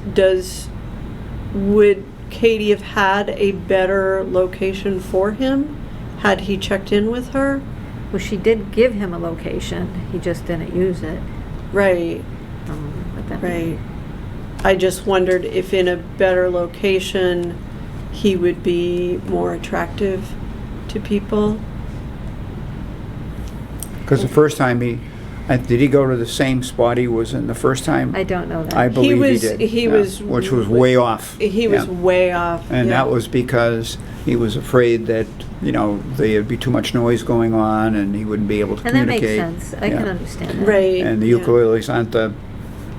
would Katie have had a better location for him had he checked in with her? Well, she did give him a location. He just didn't use it. Right, But that- right. I just wondered if in a better location, he would be more attractive to people. Because the first time did he go to the same spot he was in the first time? I don't know that. I believe he was- did. he yeah, was- Which was way off. He was yeah. way off. And yeah. that was because he was afraid that, you know, there'd be too much noise going on and he wouldn't be able to And that makes communicate. sense. I Yeah. can understand that. Right. And the yeah. ukuleles aren't the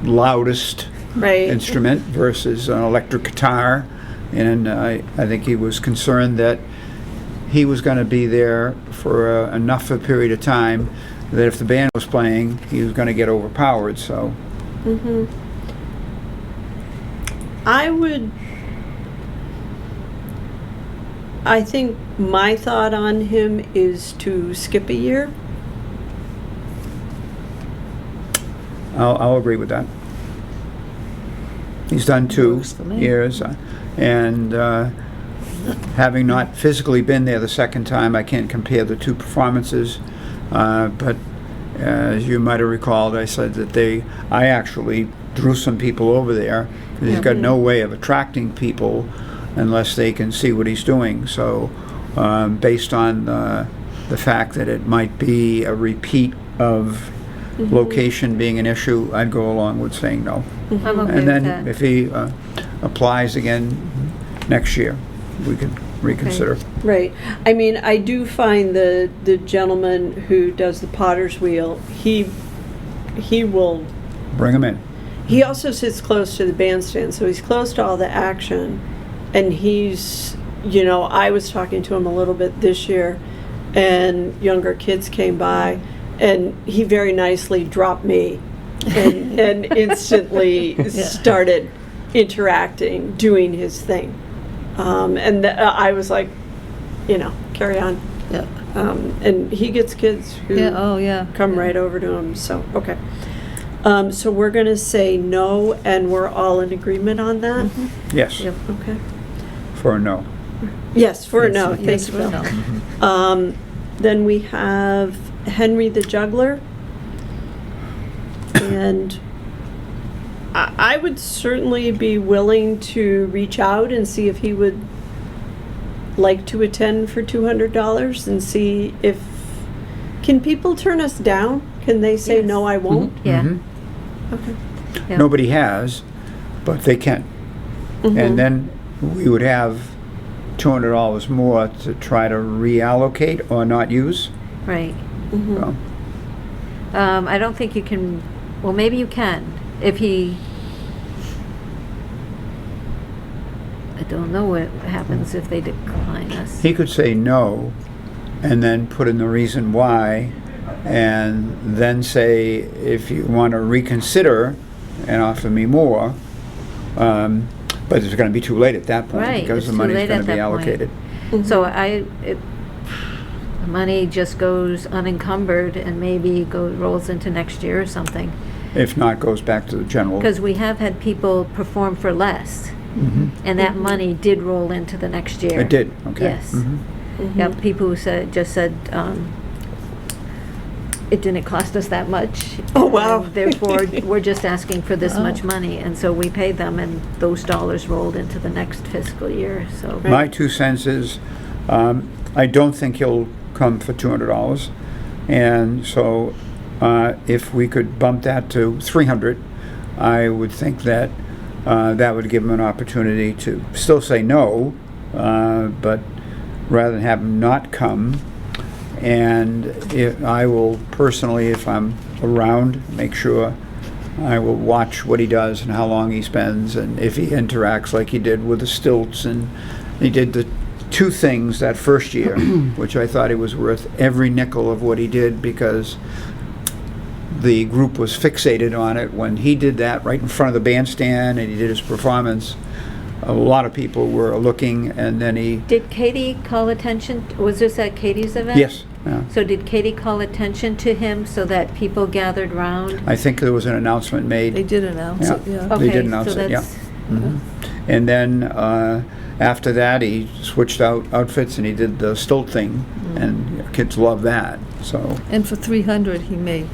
loudest Right. instrument versus an electric guitar. And I think he was concerned that he was going to be there for enough a period of time that if the band was playing, he was going to get overpowered, so. I think my thought on him is to skip a year. I'll agree with that. He's done 2 Works for me. years, and having not physically been there the second time, I can't compare the 2 performances, but as you might have recalled, I said that I actually drew some people over there, because he's got no way of attracting people unless they can see what he's doing. So based on the fact that it might be a repeat of location being an issue, I'd go along with saying no. I'm okay And with then that. if he applies again next year, we could reconsider. Right. I mean, I do find the gentleman who does the Potter's Wheel, he will, Bring him in. he also sits close to the bandstand, so he's close to all the action. And he's, I was talking to him a little bit this year, and younger kids came by, and he very nicely dropped me and instantly started interacting, doing his thing. And I was like, carry on. Yeah. And he gets kids who Yeah, oh, yeah. come right over to him, so, okay. So we're gonna say no, and we're all in agreement on that? Yes, Yep. Okay. for a no. Yes, for a no, Yes, thanks, for Bill. no. Then we have Henry the Juggler. And I would certainly be willing to reach out and see if he would like to attend for $200 and see if, can people turn us down? Can they say, Yes. no, I won't? Yeah. Mhm. Okay. Yeah. Nobody has, but they can. Mhm. And then we would have $200 more to try to reallocate or not use. Right. Mhm. So, I don't think you can, well, maybe you can, if he, I don't know what happens if they decline us. he could say no and then put in the reason why, and then say, if you want to reconsider and offer me more, but it's going to be too late at that point Right, because it's the too money's late going at to be that point. allocated. So the money just goes unencumbered and maybe rolls into next year or something. If not, goes back to the general. Because we have had people perform for less, Mhm. and that money did roll into the next year. It did, okay. Yes. Mhm. Yeah, people who just said, it didn't cost us that much. Oh, wow. and therefore, we're just asking for this Oh. much money, and so we paid them, and those dollars rolled into the next fiscal year, so. My 2 cents is, I don't think he'll come for $200. And so if we could bump that to $300, I would think that that would give him an opportunity to still say no, but rather than have him not come. And I will personally, if I'm around, make sure I will watch what he does and how long he spends, and if he interacts like he did with the stilts. And he did the 2 things that first year, which I thought he was worth every nickel of what he did, because the group was fixated on it. When he did that right in front of the bandstand and he did his performance, a lot of people were looking, and then he, Did Katie call attention, was this at Katie's event? yes, yeah. So did Katie call attention to him so that people gathered round? I think there was an announcement They made. did announce it, Yeah. yeah. They Okay, did announce so it, yeah. that's- Mhm. And then after that, he switched out outfits and he did the stilt thing, and kids love that. So And for 300, he may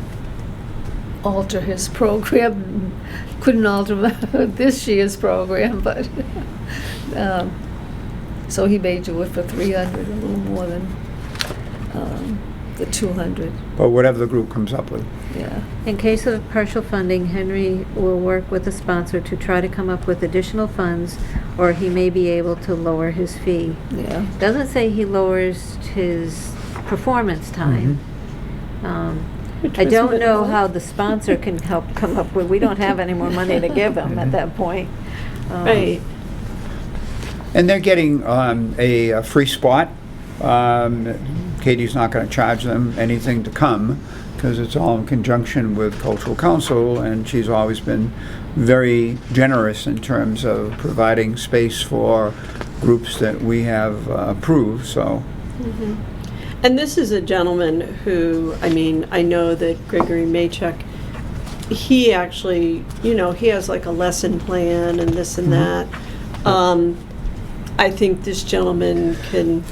alter his program. Couldn't alter this year's program, but, so he may do it for 300, a little more than the 200, but whatever the group comes up with. yeah. In case of partial funding, Henry will work with the sponsor to try to come up with additional funds, or he may be able to lower his fee. Yeah, Doesn't say he lowers his performance time. Which I was don't know minimal. how the sponsor can help come up with, we don't have any more money to give him at that point. Right. And they're getting a free spot. Katie's not going to charge them anything to come, because it's all in conjunction with Cultural Council, and she's always been very generous in terms of providing space for groups that we have approved, so. And this is a gentleman who, I mean, I know that Gregory Maychuk he actually, you know, he has like a lesson plan and this and that. I think this gentleman can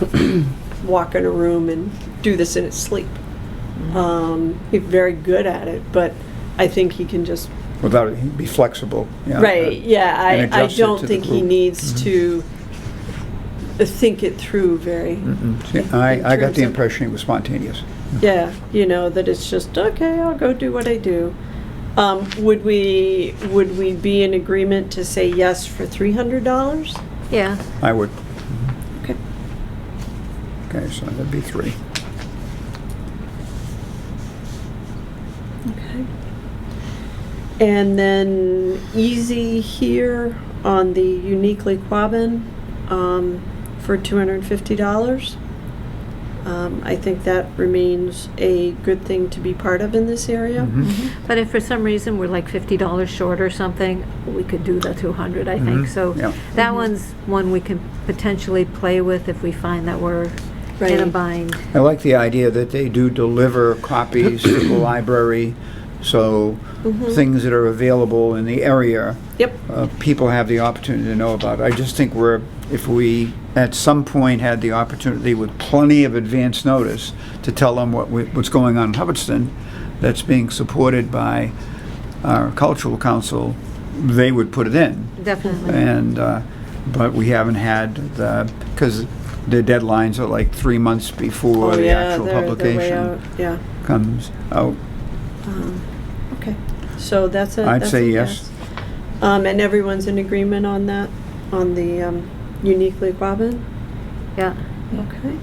walk in a room and do this in his sleep. He's very good at it, but I think he can just, Without it, he'd be flexible. Yeah, right, yeah, and I adjust it don't to the think he group. needs to think it through very, See, I got terms the of- impression he was spontaneous. yeah, you know, that it's just, okay, I'll go do what I do. Would we be in agreement to say yes for $300? Yeah, I would. Okay. Okay, so that'd be 3. Okay. And then easy here on the Uniquely Quabbin for $250. I think that remains a good thing to be part of in this area. but if for some reason we're like $50 short or something, we could do the 200, I think. So Yeah. that one's one we can potentially play with if we find that we're in a Right. bind. I like the idea that they do deliver copies to the library, so things that are available in the area, Yep. people have the opportunity to know about. I just think if we at some point had the opportunity with plenty of advance notice to tell them what's going on in Hubbardston, that's being supported by our cultural council, they would put it in. Definitely. And but we haven't had because the deadlines are like 3 months before the actual they're way publication out, yeah. comes out. Okay, so that's a. I'd that's say a yes. And everyone's in agreement on that, on the Uniquely Quabbin? Yeah. Okay.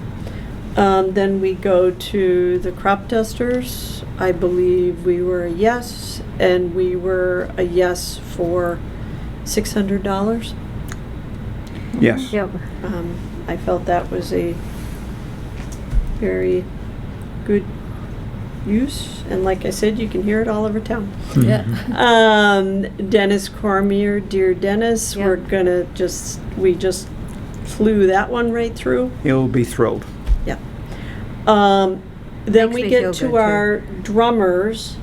Then we go to the crop dusters. I believe we were a yes, and we were a yes for $600. Yes. Yep. I felt that was a very good use, and like I said, you can hear it all over town. Yeah. Dennis Cormier, dear Dennis, Yeah. we're gonna we just flew that one right through. He'll be thrilled. Yeah. Then Makes we me get feel to good, too. our drummers.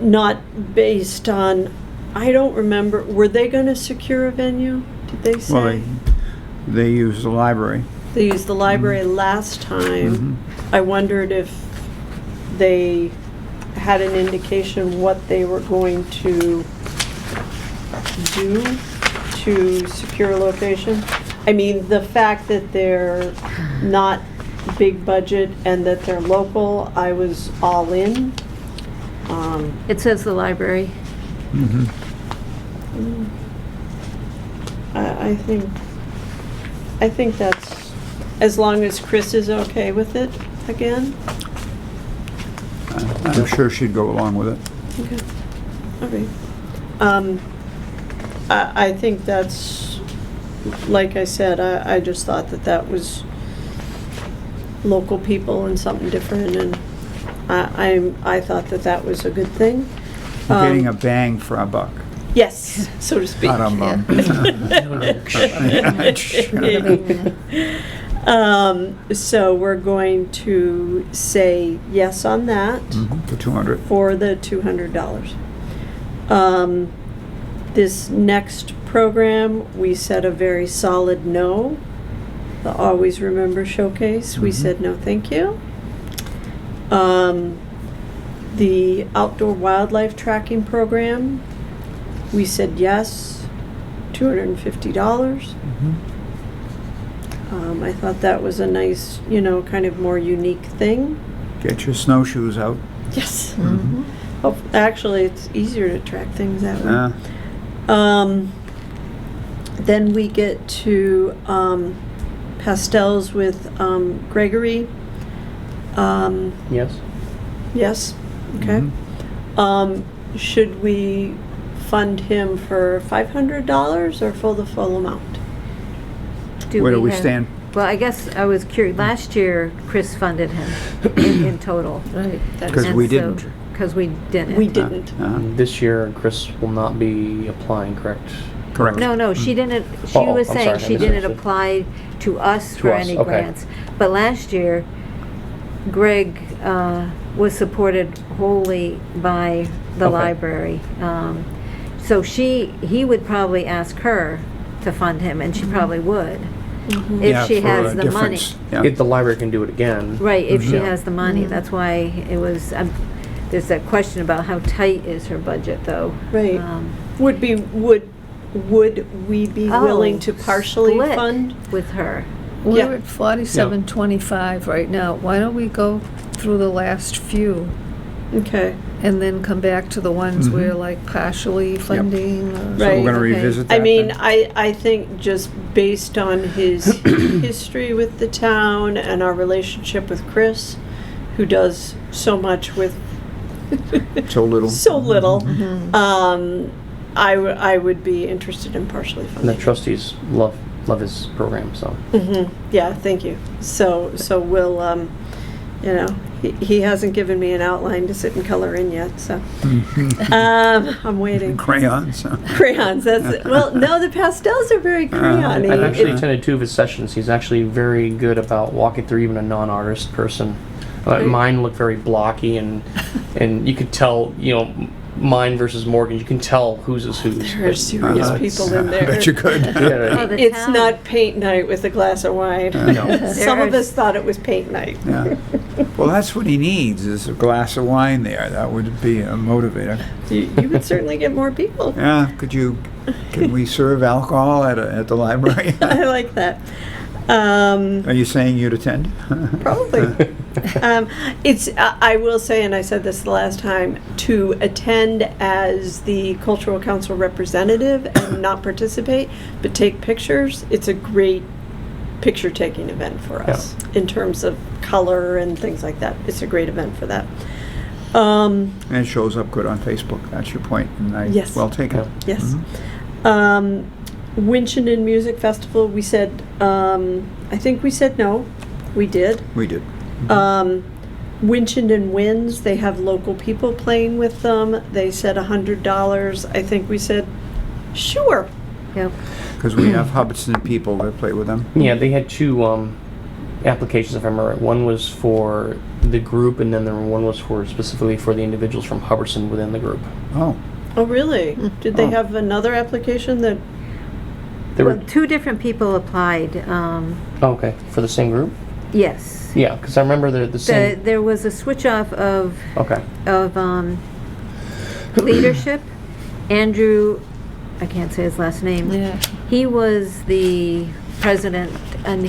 Not based on, I don't remember, were they gonna secure a venue? Did they say? Well, they use the library. They used the library last time. I wondered if they had an indication what they were going to do to secure a location. I mean, the fact that they're not big budget and that they're local, I was all in. It says the library. I think that's, as long as Chris is okay with it again. I'm sure she'd go along with it. Okay. I think that's, like I said, I just thought that was local people and something different, and I thought that was a good thing. We're getting a bang for our buck. Yes, so to speak. Ba-dum-bum. So we're going to say yes on that. For 200. For the $200. This next program, we said a very solid no. The Always Remember Showcase, we said no, thank you. The Outdoor Wildlife Tracking Program, we said yes, $250. I thought that was a nice, kind of more unique thing. Get your snowshoes out. Yes. Oh, actually, it's easier to track things that way. Then we get to pastels with Gregory. Yes. Yes. Okay. Should we fund him for $500 or for the full amount? Where do we have- stand? Well, I guess I was curious. Last year, Chris funded him in total. Right. Because we didn't. Because we didn't. We didn't. This year, Chris will not be applying, correct? Correct. No, she didn't, she Oh, was I'm saying sorry, I she didn't misunderstood. apply to us To for us, any okay. grants. But last year, Greg was supported wholly by the Okay. library. So he would probably ask her to fund him, and she probably would, Yeah, if she for has a the money. difference. Yeah. If the library can do it again. Right, if she Yeah. has the money. That's why it was, there's that question about how tight is her budget, though. Right. Would we be willing to partially split fund? with her. We're Yeah. at 4725 right now. Why don't we go through the last few Okay. and then come back to the ones we're like partially funding? So Right. we're gonna Okay. revisit that I mean, then? I think just based on his history with the town and our relationship with Chris, who does so much with So little. so little, I would be interested in partially And the funding. trustees love his program, so. Yeah, thank you. So we'll, you know, he hasn't given me an outline to sit and color in yet, so. I'm waiting. Crayons. Crayons, that's it. Well, no, the pastels are very crayon-y. I've actually It- attended 2 of his sessions. He's actually very good about walking through even a non-artist person. Mine looked very blocky, and you could tell, you know, mine versus Morgan, you can tell whose is whose. There are serious people in I there. bet you could. Yeah, Oh, the It's town. not paint night with a glass of wine. No. Some of There's- us thought it was paint night. Yeah. Well, that's what he needs, is a glass of wine there. That would be a motivator. You would certainly get more people. Yeah, can we serve alcohol at the library? I like that. Are you saying you'd attend? Probably. I will say, and I said this the last time, to attend as the cultural council representative and not participate, but take pictures, it's a great picture-taking event for us in terms of color and things like that. It's a great event for that. And it shows up good on Facebook. That's your point, and Yes. well taken. Yes. Winchendon Music Festival, we said, I think we said no. We did. We did. Winchendon Winds, they have local people playing with them. They said $100. I think we said, sure. Yep. Because we have Hubbardston people that play with them. Yeah, they had 2 applications, if I remember right. One was for the group, and then one was specifically for the individuals from Hubbardston within the group. Oh, Oh, really? Did they Oh. have another application that, There Well, were 2 different people applied. okay, for the same group. Yes. Yeah, because I remember the same. There was a switch off of Okay. leadership. Andrew, I can't say his last name. Yeah. He was the president, and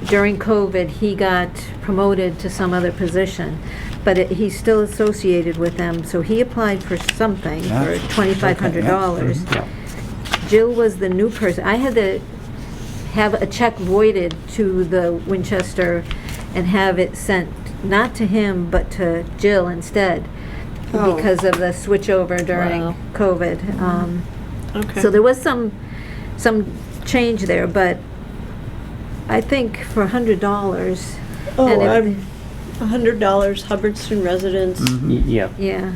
during COVID, he got promoted to some other position, but he's still associated with them, so he applied for something, Yeah. for $2,500. Yeah. Jill was the new person. I had to have a check voided to the Winchester and have it sent, not to him, but to Jill instead, Oh. because of the switchover during Wow. COVID. okay. So there was some change there, but I think for $100. Oh, and if- I'm $100, Hubbardston residents. Yeah. Yeah,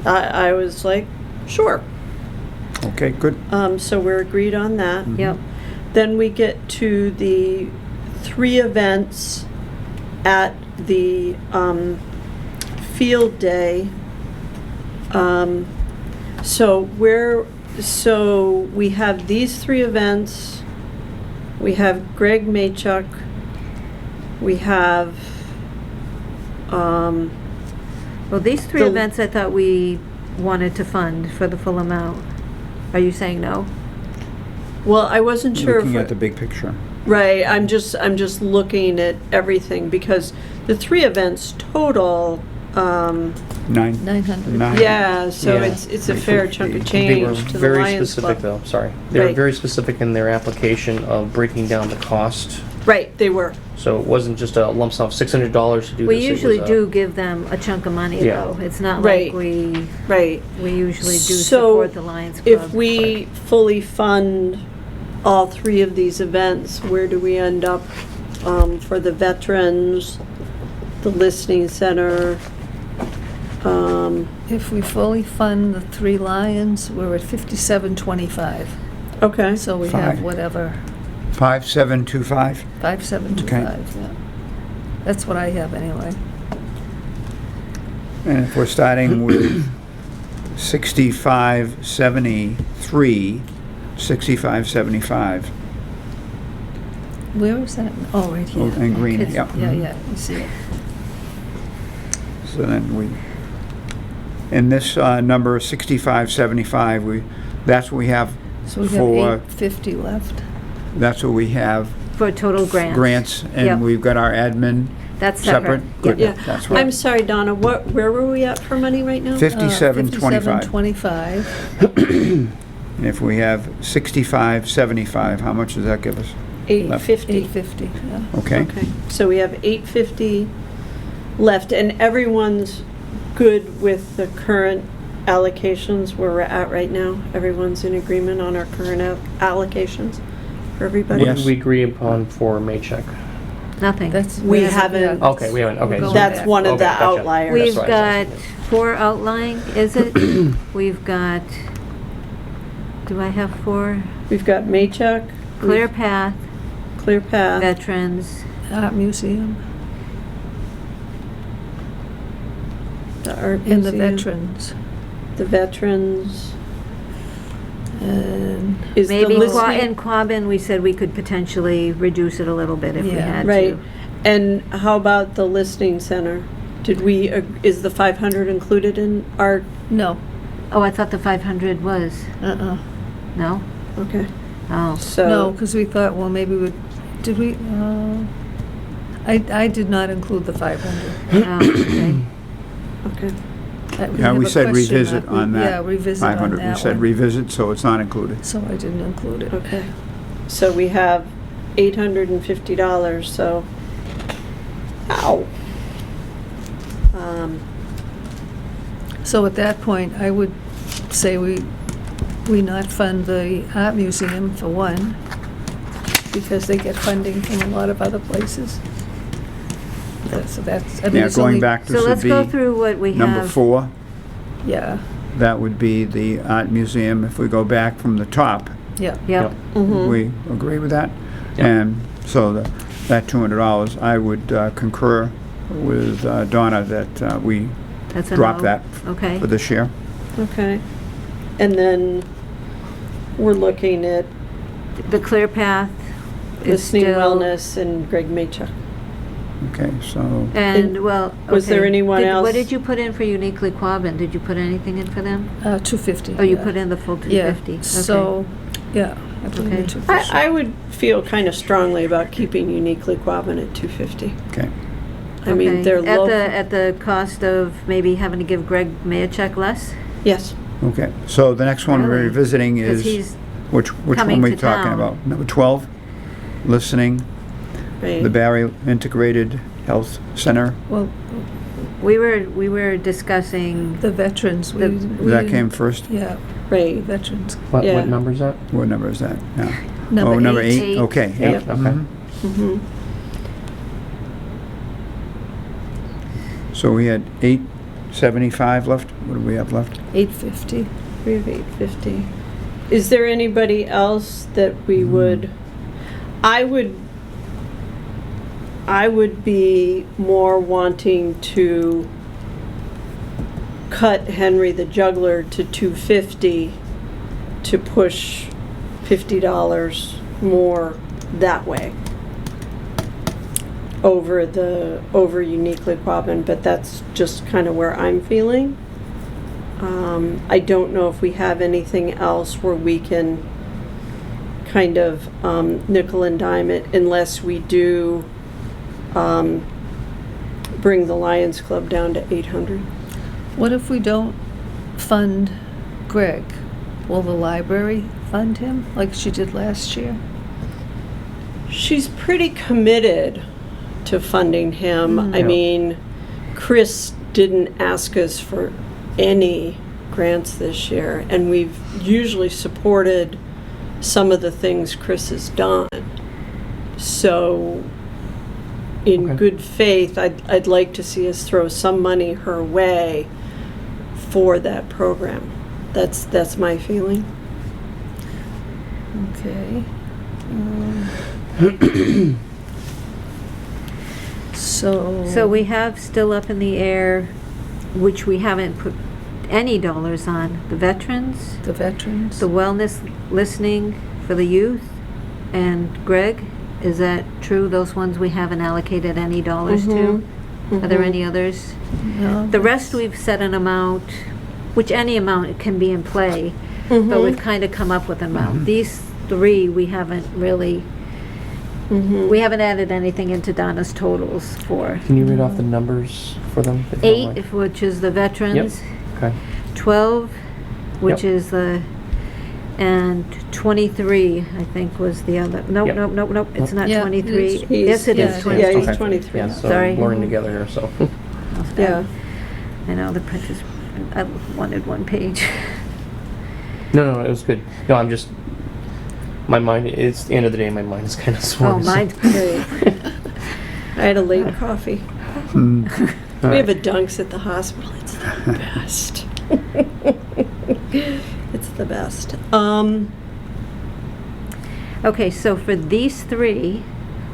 I was like, sure. okay, good. So we're agreed on that. yep. Then we get to the 3 events at the field day. So we have these 3 events. We have Greg Maychuk. We have, Well, these 3 The- events I thought we wanted to fund for the full amount. Are you saying no? well, I wasn't sure Looking if, at the big picture. right, I'm just looking at everything because the 3 events total, 900. 900. yeah, so Yeah. it's a fair chunk of They were change to the very Lions specific, Club. though. Sorry, they were Right. very specific in their application of breaking down the cost. Right, they were. So it wasn't just a lump sum of $600 to do We this. it was usually a- do give them a chunk of money, Yeah. though. It's not Right. like we usually do So, support the Lions Club. If we fully fund all 3 of these events, where do we end up for the veterans, the listening center? If we fully fund the 3 Lions, we're at 5725. Okay, So we have Fine. whatever, 5725. 5725, yeah. That's what I have anyway. And if we're starting with 6573, 6575, Where is that? Oh, right here. in green, Kids- yep. Yeah, yeah, you see it. So then in this number 6575, that's what we have So we for, have 850 left. that's what we have For total grants. grants, Yep. and we've got our admin That's separate? separate. Good, Yeah. that's I'm right. sorry, Donna, where were we at for money right now? 5725. 5725. And if we have 6575, how much does that give us? 850. 850, yeah. Okay? Okay, so we have 850 left, and everyone's good with the current allocations where we're at right now? Everyone's in agreement on our current allocations for everybody? What Yes. did we agree upon for Maycheck? Nothing. We haven't- Okay, we haven't, okay. We're going That's back. one of the Okay, gotcha. outliers. We've That's got right. 4 outlying, is it? We've got, do I have 4? We've got Maycheck. Clear Path, Clear Path. Veterans, Art Museum The Art and the Museum, veterans. The Veterans. And Is the maybe listening- in Quabbin, we said we could potentially reduce it a little bit if we Yeah. had Right. to. And how about the listening center? Did we, is the 500 included in our, no, Oh, I thought the 500 was, no? okay, Oh, so. no, because we thought, well, maybe did we, I did not include the 500. oh, okay. Okay, Yeah, have we a said question revisit on that. Yeah, revisit on 500, we that said one. revisit, so it's not included. So I didn't include it. okay. So we have $850, so, ow. So at that point, I would say we not fund the art museum for one, because they get funding from a lot of other places. So that's, I mean, Yeah, it's going only- back, So this would let's go be through what we number have. 4. Yeah, That would be the art museum. If we go back from the top, yeah. Yep, Mhm. we agree with that? Yep. And so that $200, I would concur with Donna that we that's a drop no. that Okay. for this year. Okay. And then we're looking at The Clear Path is listening still. wellness and Greg Maychuck. Okay, so, And, well, Was there okay. anyone What else? did you put in for Uniquely Quabbin? Did you put anything in for them? 250. Oh, you yeah. put in the full Yeah, 250? Okay. so, yeah, I believe Okay. the 250. I would feel kind of strongly about keeping Uniquely Quabbin at 250. okay. I mean, Okay. they're At low. the cost of maybe having to give Greg Mayachek less? Yes. Okay, so the next one we're Really? revisiting Because is, he's, which coming one are we to talking town. about? Number 12, listening, Right. the Barry Integrated Health Center. Well, we were discussing, the veterans, we The- we That didn't- came first? Yeah, Right. veterans. Yeah. What number is that? What number is that? Yeah. Number Oh, number 8, Eight. okay. Eight, yep, okay. mhm. Mhm. So we had 875 left. What do we have left? 850. We have 850. Is there anybody else that we would, I would be more wanting to cut Henry the Juggler to 250 to push $50 more that way over Uniquely Quabbin, but that's just kind of where I'm feeling. I don't know if we have anything else where we can kind of nickel and dime it unless we do bring the Lions Club down to 800. What if we don't fund Greg? Will the library fund him like she did last year? She's pretty committed to funding him. I Yeah. mean, Chris didn't ask us for any grants this year, and we've usually supported some of the things Chris has done. So, in Okay. good faith, I'd like to see us throw some money her way for that program. That's my feeling. Okay. So. so we have still up in the air which we haven't put any dollars on, the veterans, The veterans. the wellness listening for the youth, and Greg, is that true? Those ones we haven't allocated any dollars to? Are there any others? No, The rest we've set an amount, which any amount can be in play, but we've kind of come up with an amount. These three, we haven't really, we haven't added anything into Donna's totals for. Can you read off the numbers for them? if you don't 8, mind? which is the veterans, Okay. 12, which Yep. is the, and 23, I think was the other, nope, Yep. nope, nope, nope, it's not Yeah, it 23. is. Yes, it Yeah, is yeah, 23. he's 23. Yeah, so Sorry. blurring together here, so. Yeah. I know, the printers, I wanted one page. No, it was good. No, I'm just, my mind, it's the end of the day, my mind is kind of sore. Oh, mine's Great. I had a late coffee. We have a Dunks at the hospital. It's the best. It's the best. Okay, so for these three,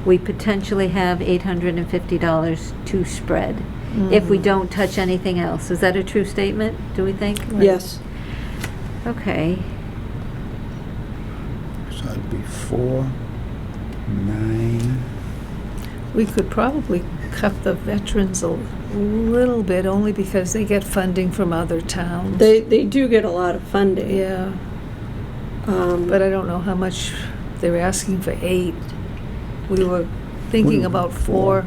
we potentially have $850 to spread if we don't touch anything else. Is that a true statement, do we think? Yes. Okay, So that'd be 4, 9. We could probably cut the veterans a little bit, only because they get funding from other towns. They do get a lot of funding. Yeah, but I don't know how much they're asking for 8. We were thinking We- about 4.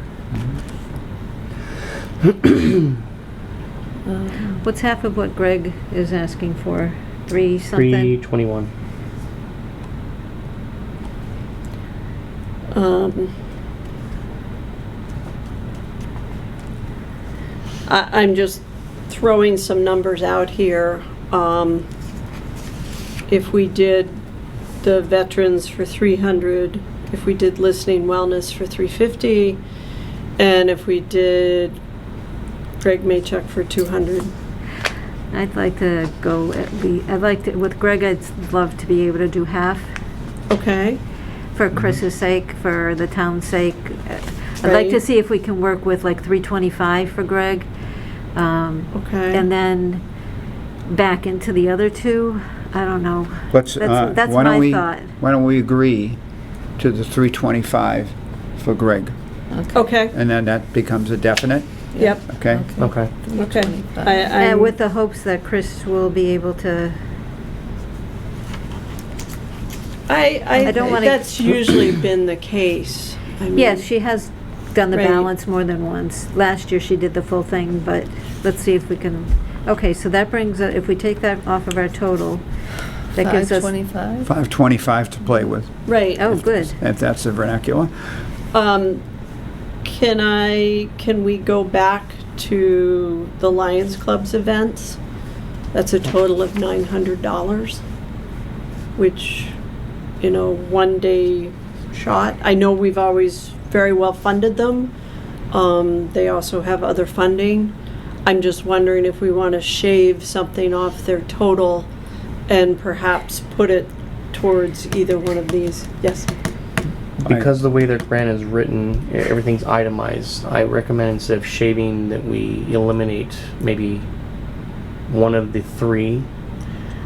what's half of what Greg is asking for? 3 something? 321. I'm just throwing some numbers out here. If we did the veterans for 300, if we did listening wellness for 350, and if we did Greg Maychuk for 200. I'd like to go I'd like to, with Greg, I'd love to be able to do half Okay. for Chris's sake, for the town's sake. I'd like to Right. see if we can work with like 325 for Greg. Okay. And then back into the other two. I don't know. Let's, That's why don't my we, thought. why don't we agree to the 325 for Greg? Okay. And then that becomes a definite, Yep. okay? Okay. Okay. 325. And with the hopes that Chris will be able to. I don't wanna- That's usually been the case. I mean, Yes, she has done the Right. balance more than once. Last year she did the full thing, but let's see if we can. Okay, so that brings, if we take that off of our total, that gives us. 525? 525 to play with, Right. Oh, good. if that's the vernacular. Can we go back to the Lions Club's events? That's a total of $900, which, one day shot. I know we've always very well funded them. They also have other funding. I'm just wondering if we want to shave something off their total and perhaps put it towards either one of these. Yes. Because the way their grant is written, everything's itemized, I recommend instead of shaving that we eliminate maybe one of the 3.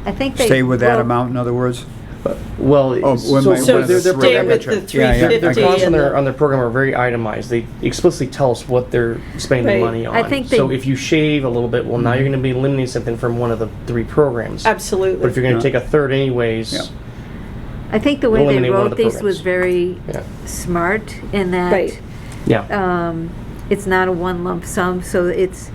I think they. Stay with that well, amount, in other words? Well, Oh, so when my- So when the their three- stay with the Yeah, yeah, their 350 costs on and their, on the, their program are very itemized. They explicitly tell us what they're spending Right. the money on. I think So they- if you shave a little bit, well, now you're going to be eliminating something from one of the 3 programs. But if absolutely. you're going to take a third anyways, Yeah. I think the way they eliminate one of wrote the these was programs. very yeah, smart in that. Right. yeah. It's not a one lump sum, so it's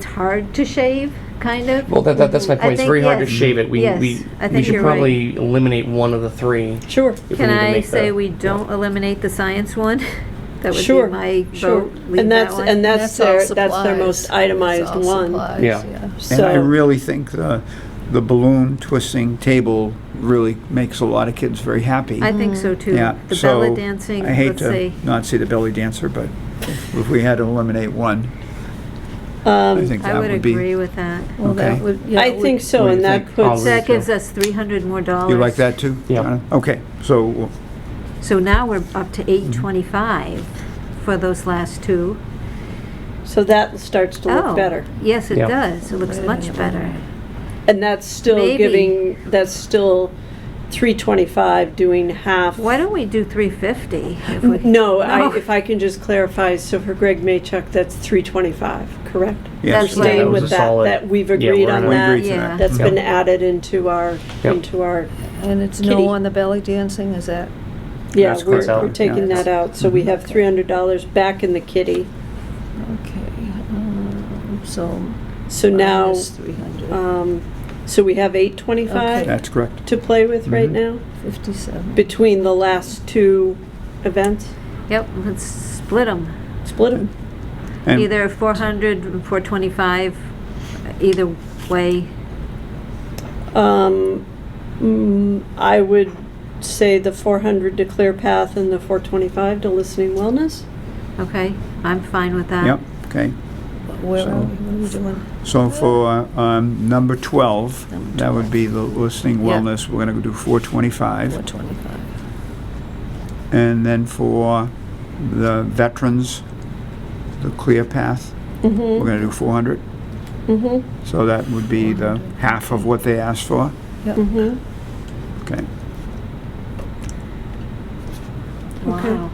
hard to shave, kind of. Well, that's my I point. It's think, very hard to yes. shave it. Yes, We I think should you're right. probably eliminate one of the 3. Sure. if we Can need to I make say the- we don't eliminate the science one? That would Sure, be my sure. vote. Leave And that that's, one. and that's all their, that's their supplies. most itemized It's all one. supplies, Yeah. And I So, really think the balloon twisting table really makes a lot of kids very happy. I think so too. Yeah, The so belly dancing, I hate let's to see. not see the belly dancer, but if we had to eliminate one, I think I that would would be. agree with that. Well, that Okay. would, yeah, I would- think so, What do and you that think? puts, I'll That So- gives us $300 more dollars. You like that too? Yeah. Donna? Okay, so So now we're up to $825 for those last 2. So that starts to look Oh, better. yes, it Yeah. does. It looks much better. And that's still Maybe. that's still 325 doing half. Why don't we do 350? If we- No, if I can just clarify, so for Greg Maychuck, that's 325, correct? Yes. That's We're right. staying That was with a that, solid- that we've Yeah, agreed we're on gonna- We that. agreed to Yeah. that. That's Yep. been added into our, Yep. into our, And it's Kitty. no on the belly dancing, is that? yeah, That's we're correct. we're taking Yeah. that out. So we have $300 back in the kitty. Okay, so. So now, minus 300, so we have 825 Okay. That's correct. to play with right Mhm. now, 57. between the last two events. Yep, let's split them. Split them. And Either 400 and 425, either way. I would say the 400 to Clear Path and the 425 to Listening Wellness. Okay, I'm fine with that. Yep, okay. Where So- are we, what are we doing? So for number 12, Number that would be the listening Yeah. wellness, we're going to do 425. 425. And then for the veterans, the clear path, we're Mm-hmm. going to do 400. Mm-hmm. So that would be the half of what they asked for. Yep. Mm-hmm. Okay. Wow.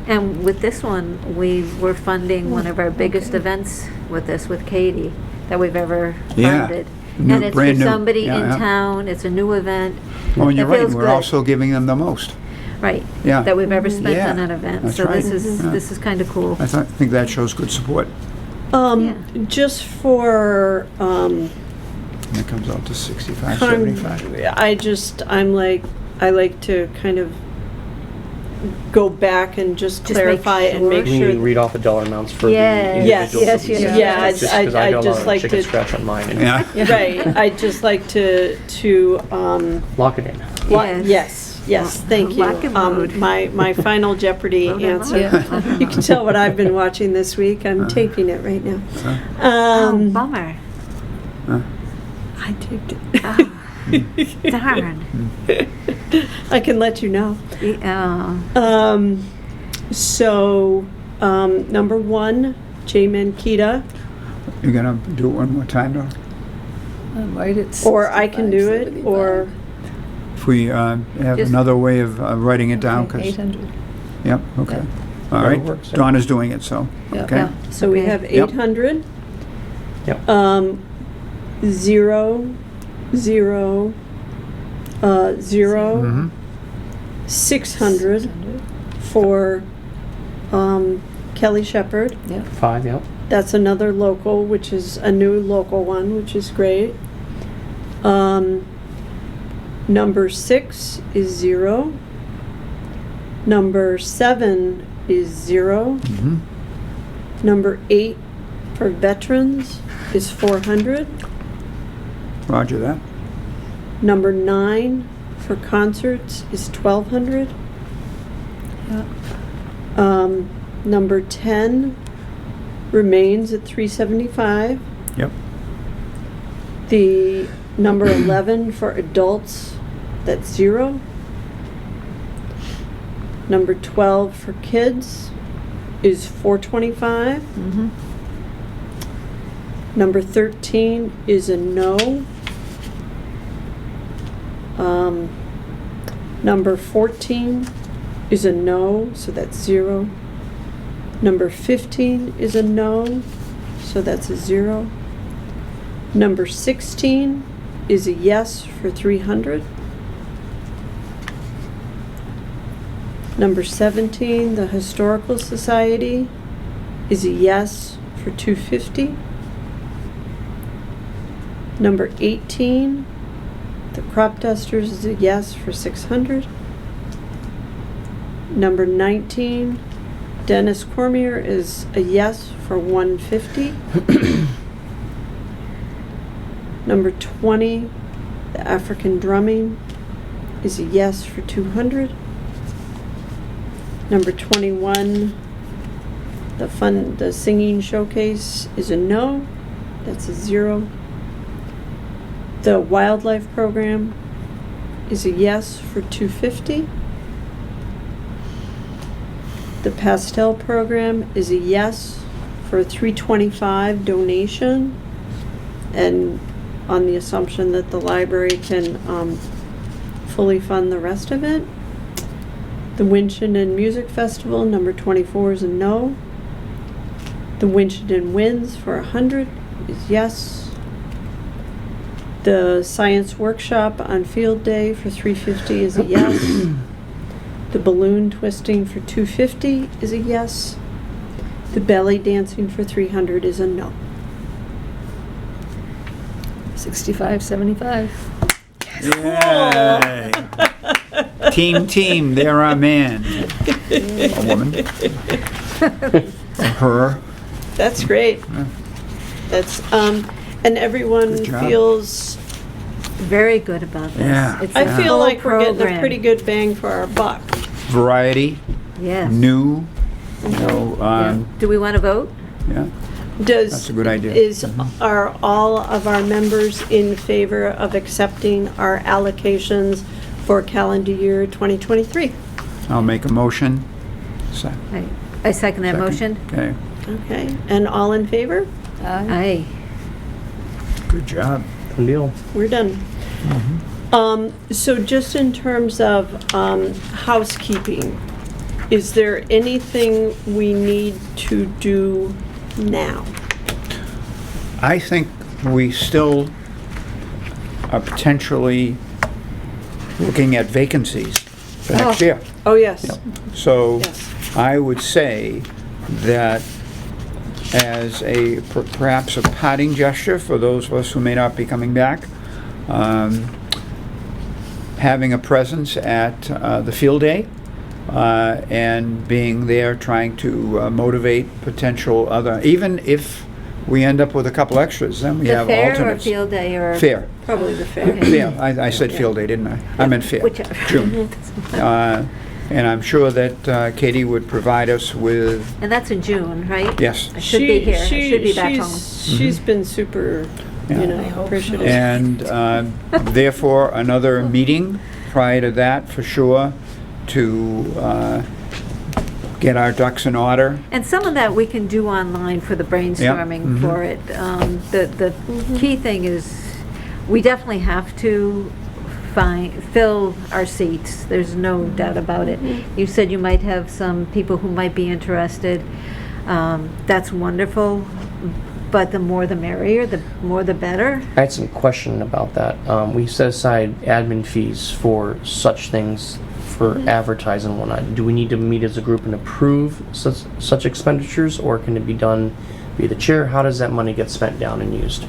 And with this one, we were funding one of our biggest events with this, with Katie, that we've ever Yeah. funded. New- And it's for brand new. somebody Yeah, in yeah. town, it's a new event. Oh, and you're It right, feels we're good. also giving them the most. Right, Yeah. that we've ever spent Yeah, on an event. that's So right. this is, Yeah. this is kind of cool. I think that shows good support. Yeah. Just for, And it comes out to 65, 75. I like to kind of go back and just Just make clarify and make Can sure. you read off the dollar amounts for the Yes. Yes, individuals? yes, that we yes, sent? yes. Yeah, Just I'd 'cause I got a just lot like of chicken to- scratch on mine. And Yeah. Right, I'd just like to, Lock it in. yes, thank you. Lock and load. My Final Jeopardy Load and answer. load. Load and You can load. tell what I've been watching this week. I'm taping it right now. Oh, bummer. I taped Oh, it. darn. I can let you know. Yeah. So, number one, Jay Mankita, You're going to do it one more time, though? I'm right at or I can do it, 65, or, If we have Just- another way of writing it down, Okay, because, 800. yep, okay. All That'll right, work, so. Donna's doing it, so, Yeah. okay. Yeah. so we Okay. have Yep. 800. Yep. 0, 0, 0, Mhm. 600 for Kelly Shepherd. Yeah. 5, yep. That's another local, which is a new local one, which is great. Number 6 is 0. Number 7 is 0. Mhm. Number 8 for veterans is 400. Roger that. Number 9 for concerts is 1,200. Yeah. Number 10 remains at 375. Yep. The number 11 for adults, that's 0. Number 12 for kids is 425. Mm-hmm. Number 13 is a no. Number 14 is a no, so that's 0. Number 15 is a no, so that's a 0. Number 16 is a yes for 300. Number 17, the Historical Society, is a yes for 250. Number 18, the Crop Dusters, is a yes for 600. Number 19, Dennis Cormier, is a yes for 150. Number 20, the African Drumming, is a yes for 200. Number 21, the Singing Showcase, is a no, that's a 0. The Wildlife Program is a yes for 250. The Pastel Program is a yes for $325 donation, and on the assumption that the library can fully fund the rest of it. The Winchendon Music Festival, number 24 is a no. The Winchendon Winds for 100 is yes. The Science Workshop on Field Day for 350 is a yes. The balloon twisting for 250 is a yes. The belly dancing for 300 is a no. 65-75. Yay. Team, they're our man. A woman. Or her. That's great. Yeah. That's, and everyone Good job. feels, Very good about this. Yeah. It's I a feel full like we're getting a program. pretty good bang for our buck. Variety, Yes. new, you know, Yeah. Do we want to vote? yeah. Does. That's a good idea. Are all of our members in favor of accepting our allocations for calendar year 2023? I'll make a motion. I second that motion. Okay, Okay, and all in favor? Aye. good job. Good deal. We're done. So just in terms of housekeeping, is there anything we need to do now? I think we still are potentially looking at vacancies for next Oh. year. Oh, yes. So Yes. I would say that as perhaps a parting gesture for those of us who may not be coming back, having a presence at the field day and being there trying to motivate potential other, even if we end up with a couple extras, then we The have fair or alternates. field day or? Fair. Probably the fair. Okay. Yeah, I said field day, didn't I? I meant fair. Whichever. June. And I'm sure that Katie would provide us with, And that's in June, right? yes. I should be here. I should be back home. She's been super, Yeah. you know, I hope so. appreciative. And therefore, another meeting prior to that, for sure, to get our ducks in order. And some of that we can do online for the brainstorming mhm. for it. The key thing is, we definitely have to fill our seats. There's no doubt about it. You said you might have some people who might be interested. That's wonderful, but the more the merrier, the more the better. I had some question about that. We set aside admin fees for such things, for advertising and whatnot. Do we need to meet as a group and approve such expenditures, or can it be done via the chair? How does that money get spent down and used?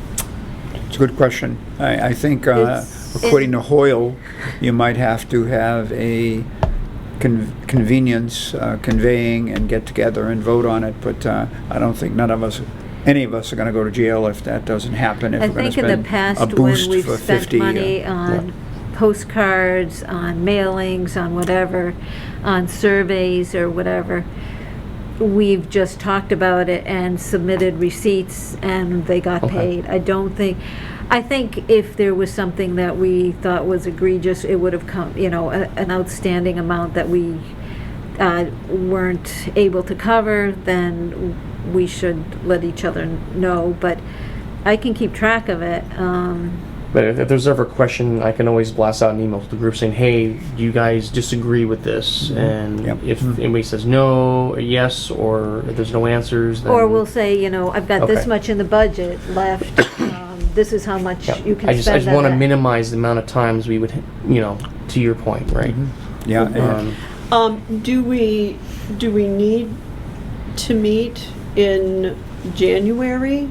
It's a good question. I think, It's- according to Hoyle, you might have to have a convenience conveying and get together and vote on it, but I don't think any of us are going to go to jail if that doesn't happen. If I we're going to think in the spend past, a when boost we've for spent 50. money on postcards, on mailings, on whatever, on surveys or whatever, we've just talked about it and submitted receipts and they got Okay. paid. I think if there was something that we thought was egregious, it would have come, an outstanding amount that we weren't able to cover, then we should let each other know. But I can keep track of it. But if there's ever a question, I can always blast out an email to the group saying, hey, do you guys disagree with this? And Yep. if anybody says no, or yes, or if there's no answers, then... Or we'll say, I've got this Okay. much in the budget left. This is how much Yep. you can I just spend on want to that. minimize the amount of times we would, to your point, right? Yeah, and Do we need to meet in January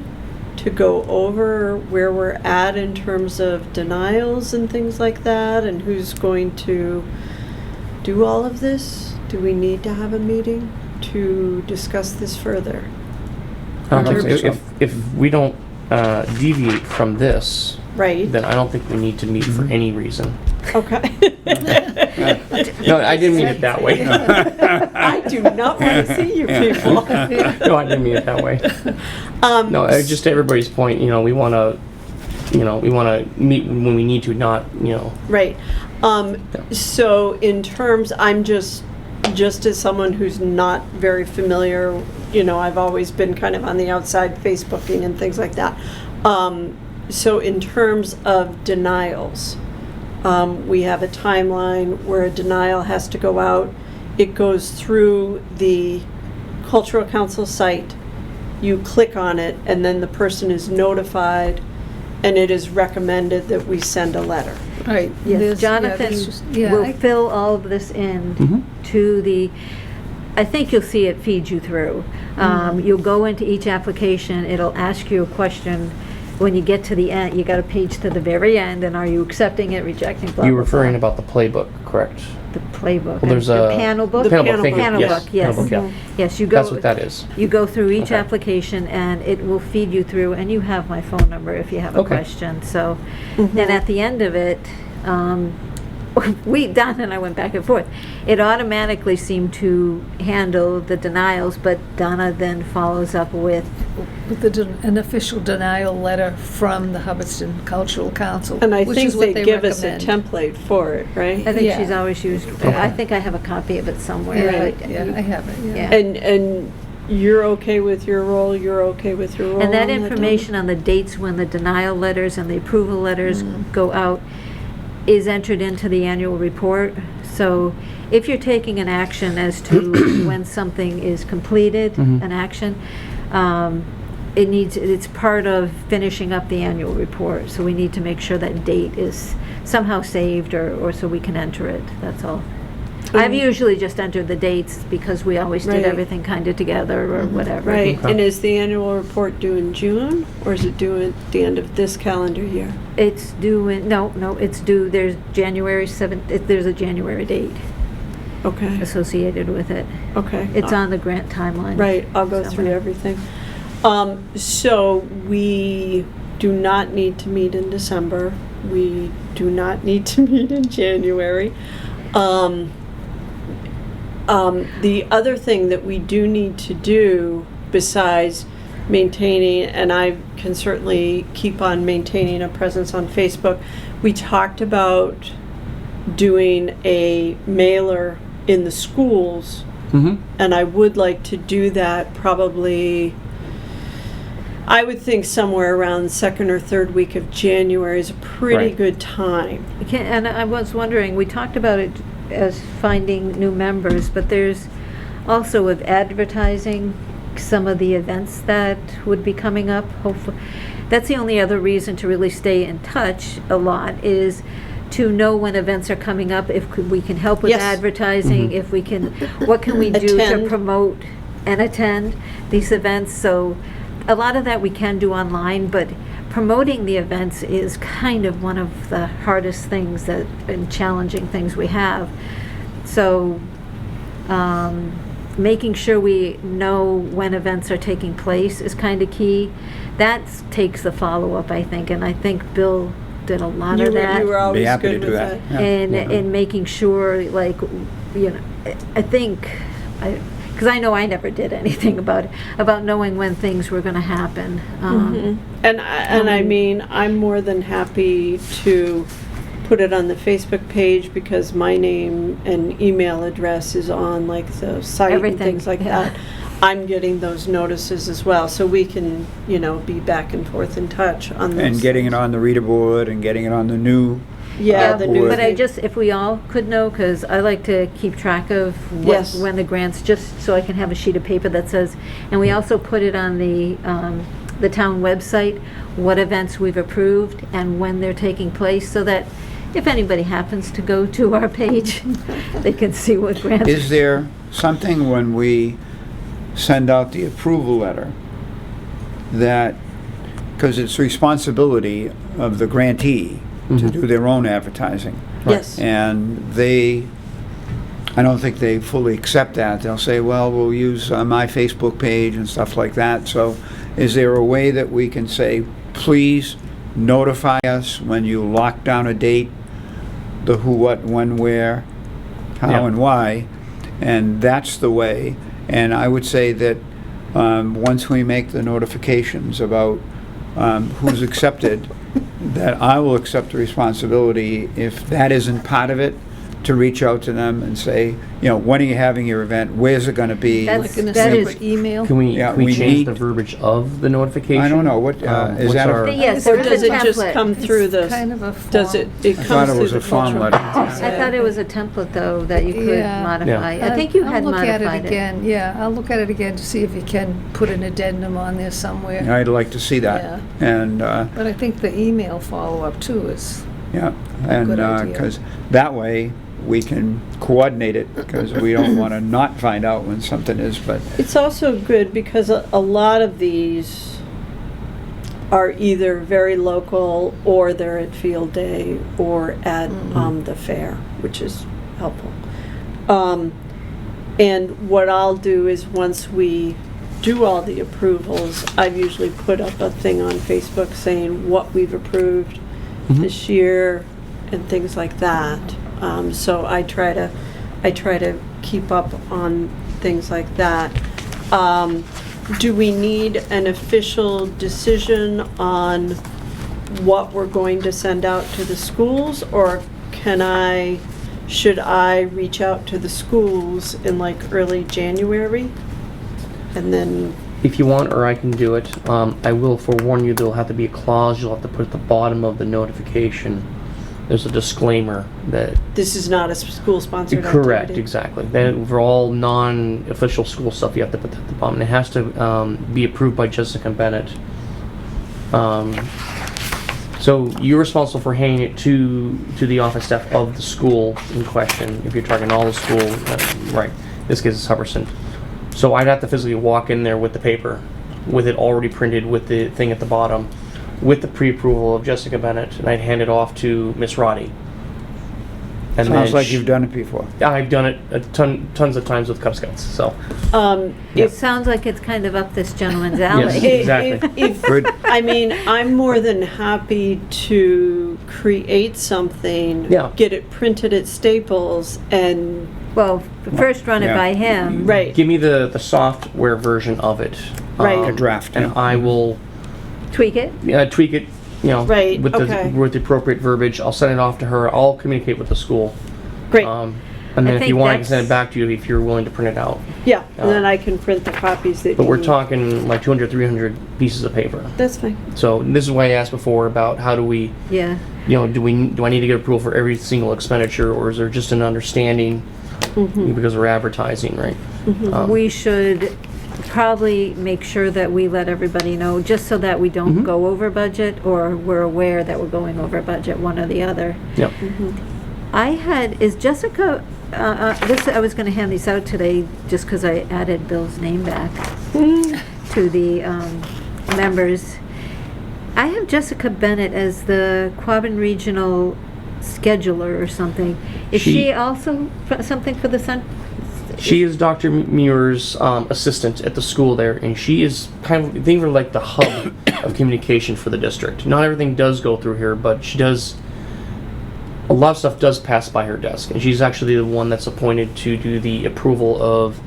to go over where we're at in terms of denials and things like that, and who's going to do all of this? Do we need to have a meeting to discuss this further? I don't think so. Sure. If we don't deviate from this, Right? then I don't think we need to meet for any reason. Okay. No, I didn't mean it that way. I do not want to see you people. No, I didn't mean it that way. No, just to everybody's point, we want to meet when we need to, not, Right. So in terms, I'm just as someone who's not very familiar I've always been kind of on the outside Facebooking and things like that. So in terms of denials, we have a timeline where a denial has to go out. It goes through the Cultural Council site. You click on it, and then the person is notified, and it is recommended that we send a letter. Right. Yes, There's- Jonathan there's just- yeah, will I- fill all of this in Mhm. to the, I think you'll see it feeds you through. You'll go into each application, it'll ask you a question. When you get to the end, you got a page to the very end, and are you accepting it, rejecting, blah, blah, You're referring blah. about the playbook, correct? The playbook. Well, there's The a- panel book? The panel thank you. Panel Yes, book, yes. panel book, yeah. Yes, you go. That's what that is. You go through each Okay. application, and it will feed you through, and you have my phone number if you have a Okay. question. So, then at the end of it, Donna and I went back and forth. It automatically seemed to handle the denials, but Donna then follows up with, an official denial letter from the Hubbardston Cultural Council. And I which think is what they give us a recommend. template for it, right? I think Yeah. she's always used, I think I have a copy of it somewhere. Yeah, I have it, yeah. Yeah. And you're okay with your role, you're okay with your role And that on Donna? information on the dates when the denial letters and the approval letters go out is entered into the annual report. So if you're taking an action as to when something is completed, an action, it's part of finishing up the annual report. So we need to make sure that date is somehow saved or so we can enter it, that's all. I've usually just entered the dates because we always Right. did everything kind of together or whatever. Right, Okay. and is the annual report due in June, or is it due at the end of this calendar year? It's due in, no, it's due, there's January 7th, there's a January date Okay, associated with it. okay. It's on the grant timeline. Right, I'll go through somewhere. everything. So we do not need to meet in December. We do not need to meet in January. The other thing that we do need to do besides maintaining, and I can certainly keep on maintaining a presence on Facebook, we talked about doing a mailer in the schools, Mm-hmm. and I would like to do that probably, I would think somewhere around the second or third week of January is a pretty Right. good time. And I was wondering, we talked about it as finding new members, but there's also with advertising some of the events that would be coming up, hopefully. That's the only other reason to really stay in touch a lot is to know when events are coming up, if we can help with Yes. advertising, if we can, what can we do to Attend. promote and attend these events? So a lot of that we can do online, but promoting the events is kind of one of the hardest things that, and challenging things we have. So, making sure we know when events are taking place is kind of key. That takes the follow-up, I think, and I think Bill did a lot You of were, that. you were always Be happy good to do with that. that. Yeah. And, Yeah. and making sure, like, I think, because I know I never did anything about knowing when things were going to happen. Mhm. And I mean, I'm more than happy to put it on the Facebook page because my name and email address is on like the site and Everything, things like yeah. that. I'm getting those notices as well, so we can, be back and forth in touch on those. And getting it on the reader board and getting it on the new. Yeah, the new. board. But I thing. just, if we all could know, because I like to keep track of Yes. when the grants, just so I can have a sheet of paper that says, and we also put it on the town website, what events we've approved and when they're taking place, so that if anybody happens to go to our page, they can see what grants. Is there something when we send out the approval letter that, because it's responsibility of the grantee to Mhm. do their own advertising, Yes. and I don't think they fully accept that. They'll say, well, we'll use my Facebook page and stuff like that. So is there a way that we can say, please notify us when you lock down a date, the who, what, when, where, how, Yeah. and why? And that's the way. And I would say that once we make the notifications about who's accepted, that I will accept the responsibility. If that isn't part of it, to reach out to them and say, when are you having your event? Where's it going to be? That's- Like in a that is- separate email? Can we, Yeah, can we we change need- the verbiage of the notification? I don't know, what, is what's that our- a, Yes, Or there does is a it just template. come through the, Kind of a form. does it I comes thought it through was the a form cultural letter. I thought it was a template, though, that you could Yeah. modify. I think you had I'll look at modified it it. again, yeah, I'll look at it again to see if you can put an addendum on there somewhere. I'd like to see that. Yeah. And, But I think the email follow-up too is, yeah, and, Good idea. because that way we can coordinate it, because we don't want to not find out when something is, but, it's also good because a lot of these are either very local, or they're at field day, or at the fair, which is helpful. And what I'll do is, once we do all the approvals, I've usually put up a thing on Facebook saying what we've approved this year and things like that. So I try to keep up on things like that. Do we need an official decision on what we're going to send out to the schools, or should I reach out to the schools in like early January? And then, If you want, or I can do it, I will forewarn you, there'll have to be a clause you'll have to put at the bottom of the notification. There's a disclaimer that, this is not a school-sponsored activity. correct, exactly. Then for all non-official school stuff, you have to put that at the bottom. It has to be approved by Jessica Bennett. So you're responsible for handing it to the office staff of the school in question, if you're talking all the school, right, in this case it's Hubbardson. So I'd have to physically walk in there with the paper, with it already printed, with the thing at the bottom, with the pre-approval of Jessica Bennett, and I'd hand it off to Miss Roddy. And sounds then like you've done it before. I've done it tons of times with Cub Scouts, so. It sounds like it's kind of up this gentleman's alley. Yes. Exactly. Good. I mean, I'm more than happy to create something, Yeah. get it printed at Staples, and, Well, first run it Yeah. by him. right, Give me the software version of it. Right. A draft, And yeah. I will Tweak it. tweak it, Right, with okay. with the appropriate verbiage. I'll send it off to her. I'll communicate with the school. great, And then I if think you want, I can that's- send it back to you if you're willing to print it out. yeah, and then I can print the copies that But you we're need. talking like 200, 300 pieces of paper. That's fine. So this is why I asked before about how do we, Yeah. do I need to get approval for every single expenditure, or is there just an understanding because we're advertising, right? We should probably make sure that we let everybody know, just so that we don't go over budget, or we're aware that we're going over budget, one or the other. Yep. Is Jessica, I was gonna hand these out today, just because I added Bill's name back to the members. I have Jessica Bennett as the Quabbin Regional Scheduler or something. Is she also something for the Sun? She is Dr. Muir's assistant at the school there, and she is kind of, they were like the hub of communication for the district. Not everything does go through here, but she does, a lot of stuff does pass by her desk, and she's actually the one that's appointed to do the approval of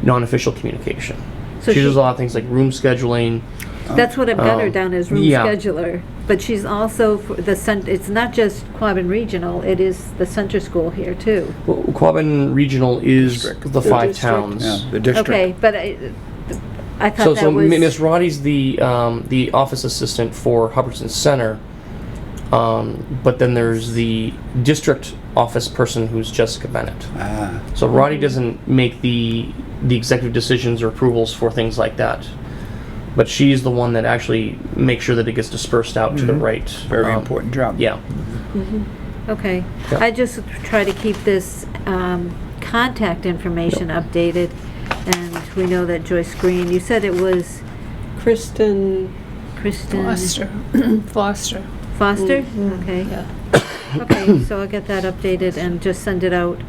non-official communication. So she does she- a lot of things like room scheduling. That's what I've got her down as room yeah. scheduler. But she's also for the it's not just Quabbin Regional, it is the center school here too. Well, Quabbin Regional is District. the The 5 district. towns. Yeah, the district. Okay, but I thought So that was. Miss Roddy's the office assistant for Hubbardson Center, but then there's the district office person who's Jessica Bennett. Ah, So Roddy doesn't make the executive decisions or approvals for things like that, but she's the one that actually makes sure that it gets dispersed out to the right. very important job. Yeah. Okay, Yeah. I just try to keep this contact information updated, and we know that Joyce Green, you said it was Kristen, Kristen Foster, Foster, Foster? Okay. yeah. Okay, so I'll get that updated and just send it out.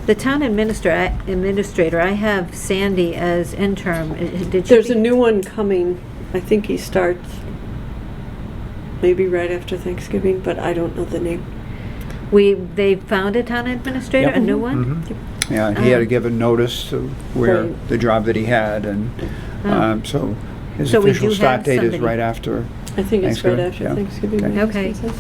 The town administrator, I have Sandy as interim. Did she there's a be- new one coming, I think he starts maybe right after Thanksgiving, but I don't know the name. They found a town administrator, Yep. a new one? Yeah, he had to give a notice to where Right. the job that he had, and Oh. so his So we official do start have date is somebody. right after. I think it's right Thanksgiving, after yeah. Thanksgiving. Okay. right? Okay.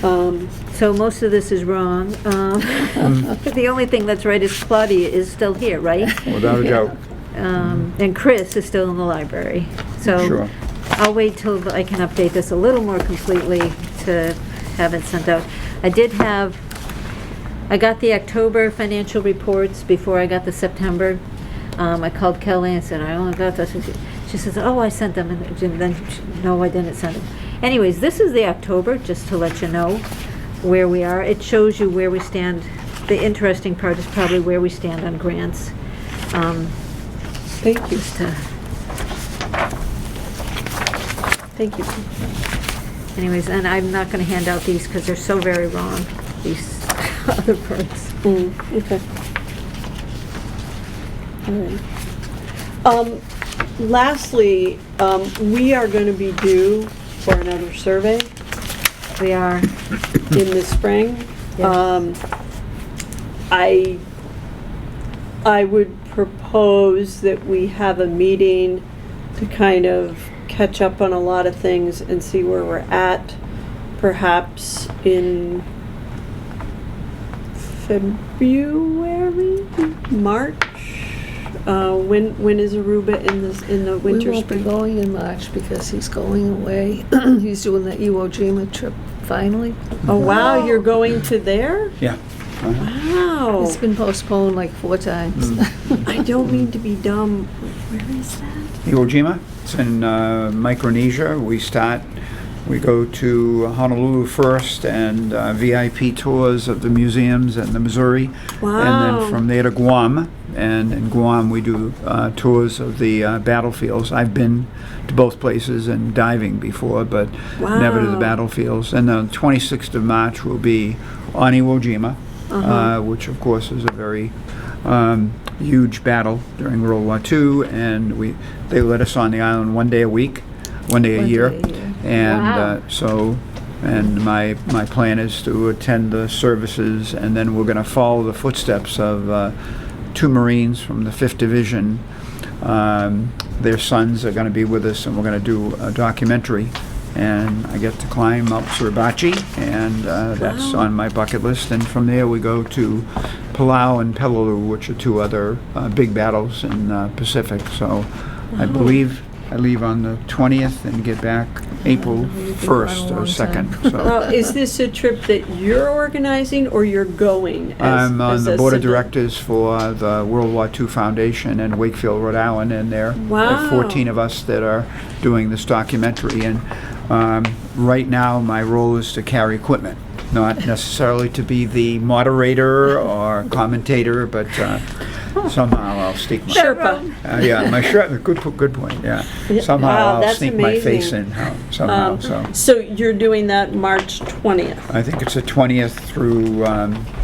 So most of this is wrong. The only thing that's right is Claudia is still here, right? Without a doubt. And Chris is still in the library. So Sure. I'll wait till I can update this a little more completely to have it sent out. I got the October financial reports before I got the September. I called Kelly and said, I only got this. And she says, oh, I sent them. And then, no, I didn't send them. Anyways, this is the October, just to let you know where we are. It shows you where we stand. The interesting part is probably where we stand on grants. Thank you. Just to, Thank you. anyways, and I'm not going to hand out these because they're so very wrong, these other parts. Okay. All right. Lastly, we are going to be due for another survey We are, in the spring. Yes. I would propose that we have a meeting to kind of catch up on a lot of things and see where we're at, perhaps in February, March. When is Aruba in the winter We won't be spring? going in March because he's going away. He's doing the Iwo Jima trip finally. Oh wow, you're going to there? Yeah. Wow. It's been postponed like 4 times. I don't mean to be dumb. Where is that? Iwo Jima, it's in Micronesia. We go to Honolulu first and VIP tours of the museums and the Missouri. Wow. And then from there to Guam. And in Guam, we do tours of the battlefields. I've been to both places and diving before, but never to the Wow. battlefields. And the 26th of March will be on Iwo Jima, which of course is a very huge battle during World War II. And they let us on the island one day a week, one day a year. And Wow. and my plan is to attend the services, and then we're going to follow the footsteps of 2 Marines from the 5th Division. Their sons are going to be with us, and we're going to do a documentary. And I get to climb Mount Suribachi, and that's Wow. on my bucket list. And from there we go to Palau and Peleliu, which are 2 other big battles in Pacific. So I believe I leave on the 20th and get back April You've been 1st gone a or long 2nd. time. So Now, is this a trip that you're organizing or you're going? I'm on as the a board of civil- directors for the World War II Foundation in Wakefield, Rhode Island, and there are 14 of us that are doing this documentary. And right now, my role is to carry equipment, not necessarily to be the moderator or commentator, but somehow I'll stick my Sherpa. yeah, my shirt. Good point. Yeah, somehow Wow, I'll that's sneak my face amazing. in somehow. So So you're doing that March 20th? I think it's the 20th through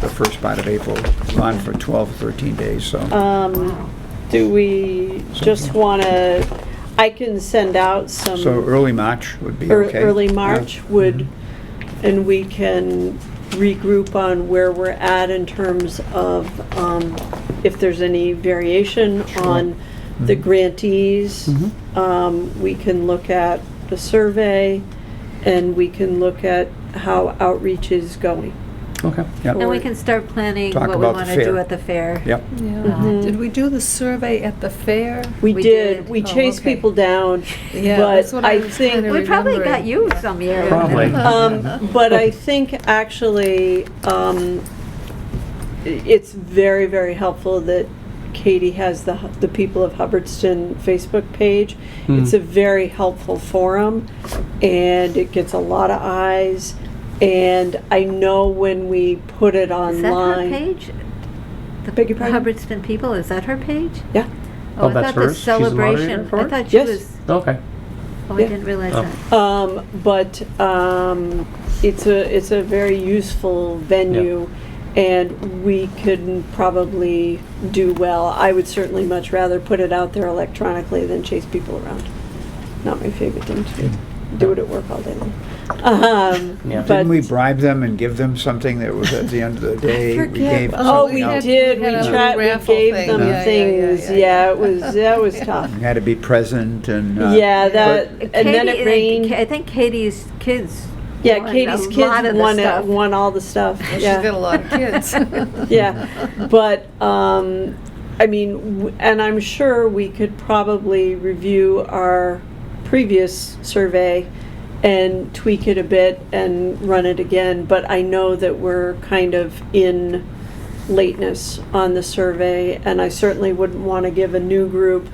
the first part of April, on for 12 or 13 days. So Do we just want to, I can send out some early March would be okay. early March would, and we can regroup on where we're at in terms of if there's any variation on the grantees. We can look at the survey, and we can look at how outreach is going. Okay. Yep. and we can start planning Talk what we about the want to do fair. at the fair. Yep. Yeah. Did we do the survey at the fair? We We did. did. We Oh, chased okay. people down, Yeah, but that's what I was think kinda We probably got remembering. you some year. Probably. But I think actually, it's very, very helpful that Katie has the People of Hubbardston Facebook page. It's a very helpful forum, and it gets a lot of eyes. And I know when we put it Is that her online. page? The Beg your pardon? Hubbardston People, is that her page? Yeah. Oh, I that's thought the hers? She's the moderator celebration. for I it? thought she Yes. was. Okay. Oh, I Yeah. didn't realize Oh. that. But it's a very useful venue, and we can probably do well. I would certainly much rather put it out there electronically than chase people around. Not my favorite thing to do. Do it at work all day long. Yeah. But Didn't we bribe them and give them something that was at the end of the day? We forget. gave Oh, something we else. did. We We had a tried. We raffle gave thing. them Yeah, things. yeah. It was that was tough. You had to be present and. Yeah, that and then Katie- it rained. I think Katie's kids Yeah, won Katie's a kids lot of the won stuff. won all the stuff. Well, Yeah. she's got a lot of kids. Yeah, but, I mean, and I'm sure we could probably review our previous survey and tweak it a bit and run it again, but I know that we're kind of in lateness on the survey, and I certainly wouldn't want to give a new group,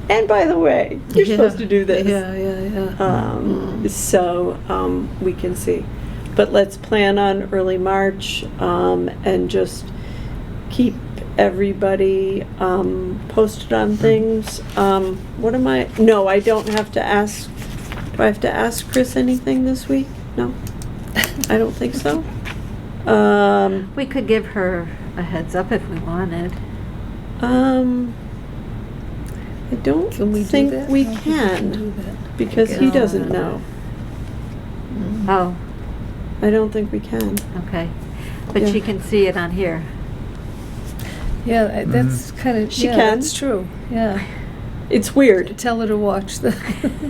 and by the way, you're Yeah. supposed to do this. Yeah. So we can see. But let's plan on early March and just keep everybody posted on things. What am I? No, I don't have to ask. Do I have to ask Chris anything this week? No, I don't think so. We could give her a heads up if we wanted. I don't Can we do think that? we I don't think can do that. because he doesn't know. Oh, I don't think we can. okay. But she Yeah. can see it on here. Yeah, that's kind of, She yeah, can. that's true, yeah. It's weird. Tell her to watch the,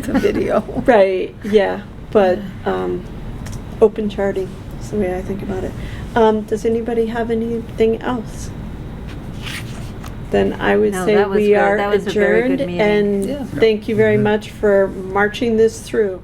the video. Right, yeah, but open charting is the way I think about it. Does anybody have anything else? Then I would No, say that was we good. are That was a very good adjourned, meeting. and Yeah. thank you very much for marching this through.